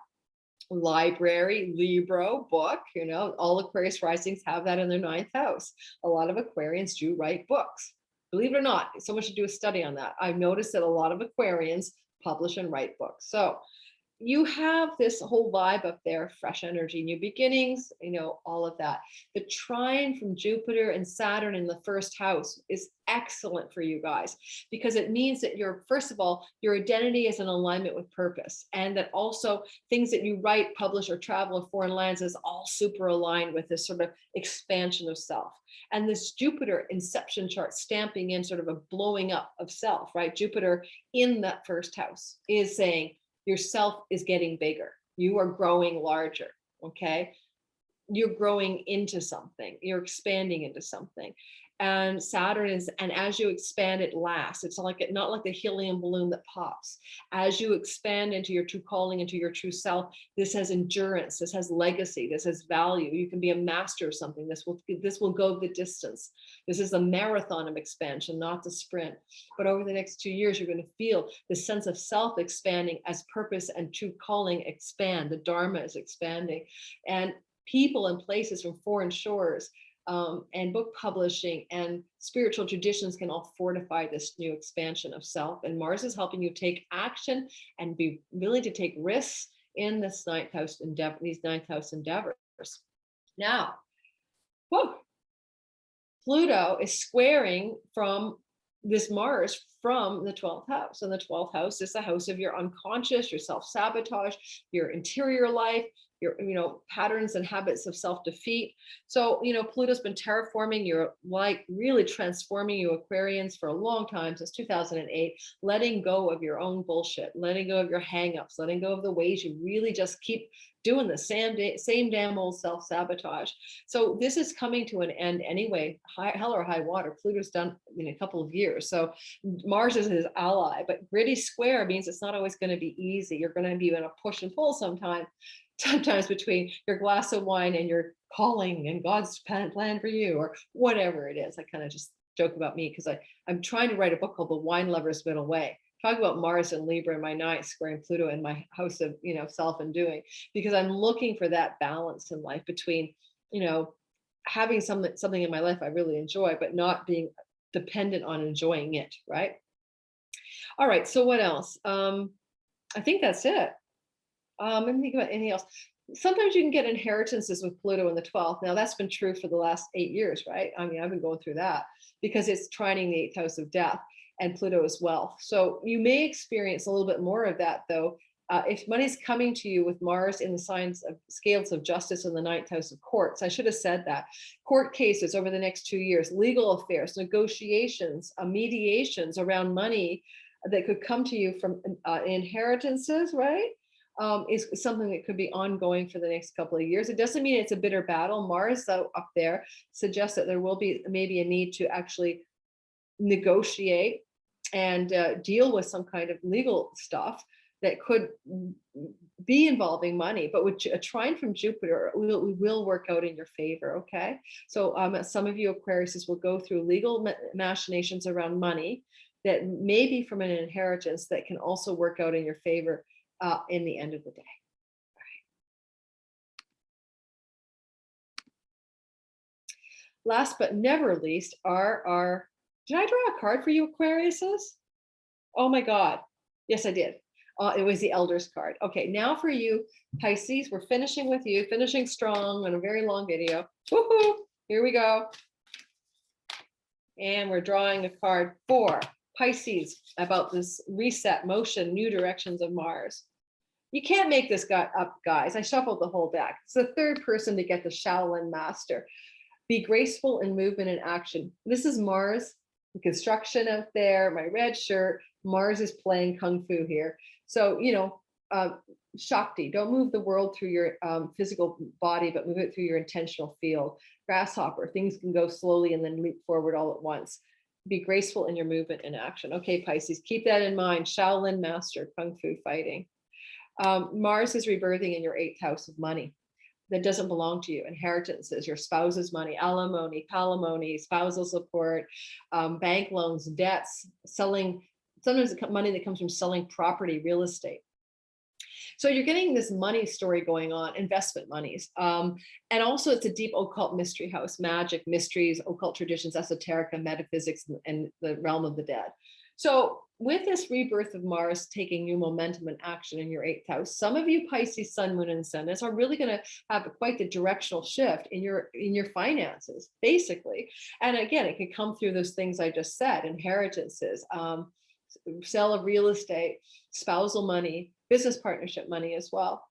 S1: Library, Libra, book, you know, all Aquarius risings have that in their 9th house. A lot of Aquarians do write books. Believe it or not, someone should do a study on that. I've noticed that a lot of Aquarians publish and write books. So you have this whole vibe up there, fresh energy, new beginnings, you know, all of that. The trine from Jupiter and Saturn in the 1st house is excellent for you guys, because it means that first of all, your identity is in alignment with purpose, and that also things that you write, publish, or travel in foreign lands is all super aligned with this sort of expansion of self. And this Jupiter inception chart stamping in sort of a blowing up of self, right? Jupiter in that 1st house is saying, yourself is getting bigger. You are growing larger, okay? You're growing into something. You're expanding into something. And Saturn is, and as you expand, it lasts. It's not like the helium balloon that pops. As you expand into your true calling, into your true self, this has endurance, this has legacy, this has value. You can be a master of something. This will go the distance. This is a marathon of expansion, not the sprint. But over the next 2 years, you're going to feel the sense of self expanding as purpose and true calling expand. The Dharma is expanding. And people and places from foreign shores and book publishing and spiritual traditions can all fortify this new expansion of self. And Mars is helping you take action and be willing to take risks in this 9th house endeavor, these 9th house endeavors. Now, Pluto is squaring from this Mars from the 12th house. And the 12th house is the house of your unconscious, your self-sabotage, your interior life, your, you know, patterns and habits of self-defeat. So, you know, Pluto's been terraforming your life, really transforming you Aquarians for a long time, since 2008, letting go of your own bullshit, letting go of your hangups, letting go of the ways you really just keep doing the same damn old self-sabotage. So this is coming to an end anyway, hell or high water. Pluto's done in a couple of years. So Mars is his ally, but gritty square means it's not always going to be easy. You're going to be in a push and pull sometimes between your glass of wine and your calling and God's plan for you, or whatever it is. I kind of just joke about me because I'm trying to write a book called The Wine Lover's Middle Way. Talk about Mars and Libra in my 9th squaring Pluto in my house of, you know, self and doing, because I'm looking for that balance in life between, you know, having something in my life I really enjoy, but not being dependent on enjoying it, right? All right, so what else? I think that's it. Let me think about anything else. Sometimes you can get inheritances with Pluto in the 12th. Now that's been true for the last 8 years, right? I mean, I've been going through that because it's trining the 8th house of death and Pluto is wealth. So you may experience a little bit more of that though. If money's coming to you with Mars in the signs of scales of justice in the 9th house of courts, I should have said that. Court cases over the next 2 years, legal affairs, negotiations, mediations around money that could come to you from inheritances, right? Is something that could be ongoing for the next couple of years. It doesn't mean it's a bitter battle. Mars, though, up there suggests that there will be maybe a need to actually negotiate and deal with some kind of legal stuff that could be involving money, but with a trine from Jupiter, we will work out in your favor, okay? So some of you Aquariuses will go through legal machinations around money that may be from an inheritance that can also work out in your favor in the end of the day. All right. Last but never least are did I draw a card for you Aquariuses? Oh my God. Yes, I did. It was the Elders card. Okay, now for you Pisces, we're finishing with you, finishing strong on a very long video. Woohoo! Here we go. And we're drawing a card for Pisces about this reset, motion, new directions of Mars. You can't make this guy up, guys. I shuffled the whole deck. It's the third person to get the Shaolin Master. Be graceful in movement and action. This is Mars, the construction out there, my red shirt. Mars is playing Kung Fu here. So, you know, Shakti, don't move the world through your physical body, but move it through your intentional field. Grasshopper, things can go slowly and then leap forward all at once. Be graceful in your movement and action. Okay, Pisces, keep that in mind. Shaolin Master, Kung Fu fighting. Mars is rebirthing in your 8th house of money that doesn't belong to you. Inheritances, your spouse's money, alimony, palimony, spousal support, bank loans, debts, selling, sometimes money that comes from selling property, real estate. So you're getting this money story going on, investment monies. And also it's a deep occult mystery house, magic, mysteries, occult traditions, esoterica, metaphysics, and the realm of the dead. So with this rebirth of Mars taking new momentum and action in your 8th house, some of you Pisces, Sun, Moon, and Ascendants are really going to have quite the directional shift in your finances, basically. And again, it could come through those things I just said: inheritances, sale of real estate, spousal money, business partnership money as well.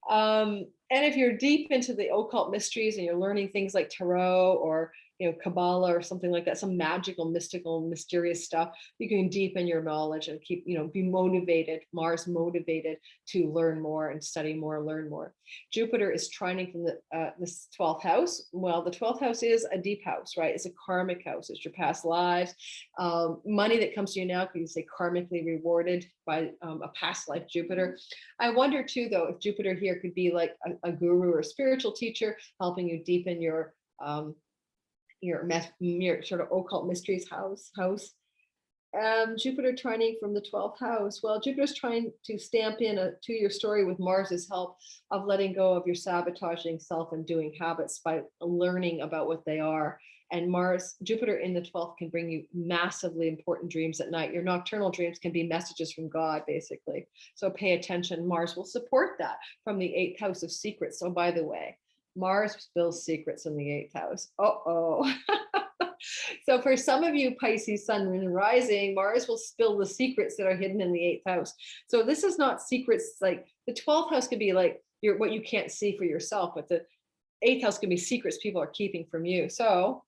S1: And if you're deep into the occult mysteries and you're learning things like tarot or, you know, Kabbalah or something like that, some magical, mystical, mysterious stuff, you can deepen your knowledge and keep, you know, be motivated, Mars motivated to learn more and study more, learn more. Jupiter is trining from this 12th house. Well, the 12th house is a deep house, right? It's a karmic house. It's your past lives. Money that comes to you now, can you say karmically rewarded by a past life Jupiter? I wonder too, though, if Jupiter here could be like a guru or a spiritual teacher helping you deepen your sort of occult mysteries house. Jupiter trining from the 12th house. Well, Jupiter's trying to stamp in a 2-year story with Mars's help of letting go of your sabotaging self-undoing habits by learning about what they are. And Jupiter in the 12th can bring you massively important dreams at night. Your nocturnal dreams can be messages from God, basically. So pay attention. Mars will support that from the 8th house of secrets. So by the way, Mars spills secrets in the 8th house. Uh-oh. So for some of you Pisces, Sun, Moon, and Rising, Mars will spill the secrets that are hidden in the 8th house. So this is not secrets, like the 12th house could be like what you can't see for yourself, but the 8th house can be secrets people are keeping from you. So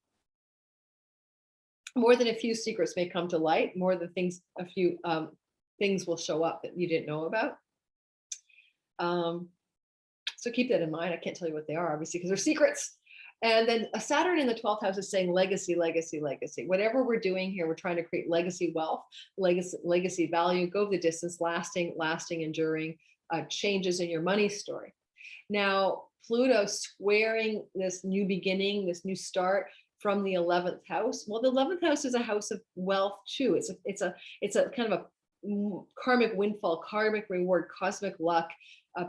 S1: more than a few secrets may come to light, more than a few things will show up that you didn't know about. So keep that in mind. I can't tell you what they are, obviously, because they're secrets. And then a Saturn in the 12th house is saying legacy, legacy, legacy. Whatever we're doing here, we're trying to create legacy wealth, legacy value, go the distance, lasting, enduring changes in your money story. Now, Pluto squaring this new beginning, this new start from the 11th house. Well, the 11th house is a house of wealth too. It's a kind of a karmic windfall, karmic reward, cosmic luck,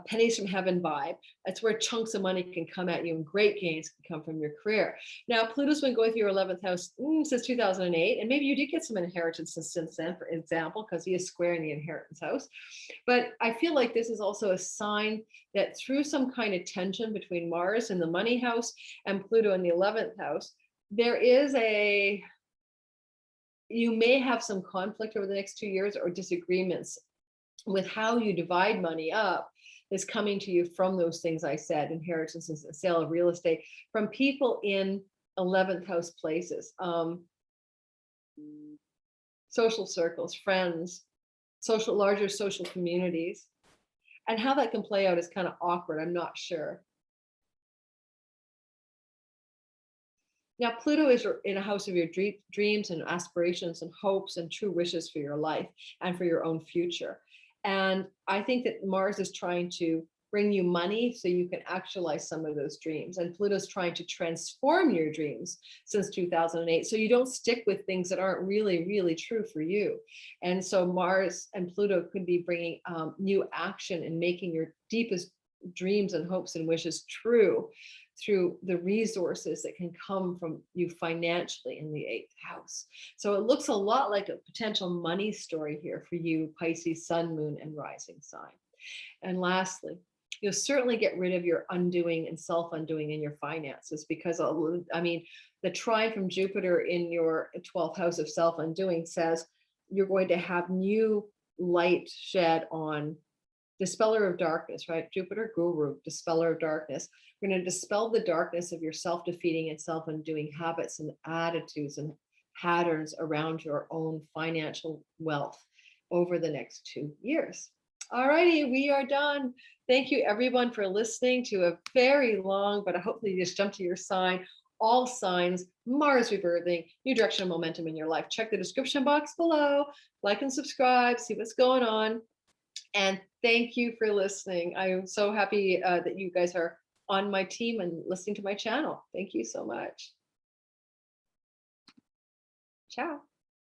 S1: pennies from heaven vibe. That's where chunks of money can come at you and great gains can come from your career. Now, Pluto's been going through your 11th house since 2008, and maybe you did get some inheritance since then, for example, because he is squaring the inheritance house. But I feel like this is also a sign that through some kind of tension between Mars in the money house and Pluto in the 11th house, you may have some conflict over the next 2 years or disagreements with how you divide money up is coming to you from those things I said: inheritances, sale of real estate, from people in 11th house places, social circles, friends, larger social communities. And how that can play out is kind of awkward. I'm not sure. Now, Pluto is in a house of your dreams and aspirations and hopes and true wishes for your life and for your own future. And I think that Mars is trying to bring you money so you can actualize some of those dreams. And Pluto's trying to transform your dreams since 2008. So you don't stick with things that aren't really, really true for you. And so Mars and Pluto could be bringing new action and making your deepest dreams and hopes and wishes true through the resources that can come from you financially in the 8th house. So it looks a lot like a potential money story here for you, Pisces, Sun, Moon, and Rising sign. And lastly, you'll certainly get rid of your undoing and self-undoing in your finances, because I mean, the trine from Jupiter in your 12th house of self-undoing says you're going to have new light shed on dispeller of darkness, right? Jupiter, guru, dispeller of darkness. We're going to dispel the darkness of your self-defeating and self-undoing habits and attitudes and patterns around your own financial wealth over the next 2 years. All righty, we are done. Thank you everyone for listening to a very long, but hopefully you just jumped to your sign. All signs, Mars rebirthing, new direction and momentum in your life. Check the description box below, like and subscribe, see what's going on. And thank you for listening. I am so happy that you guys are on my team and listening to my channel. Thank you so much. Ciao.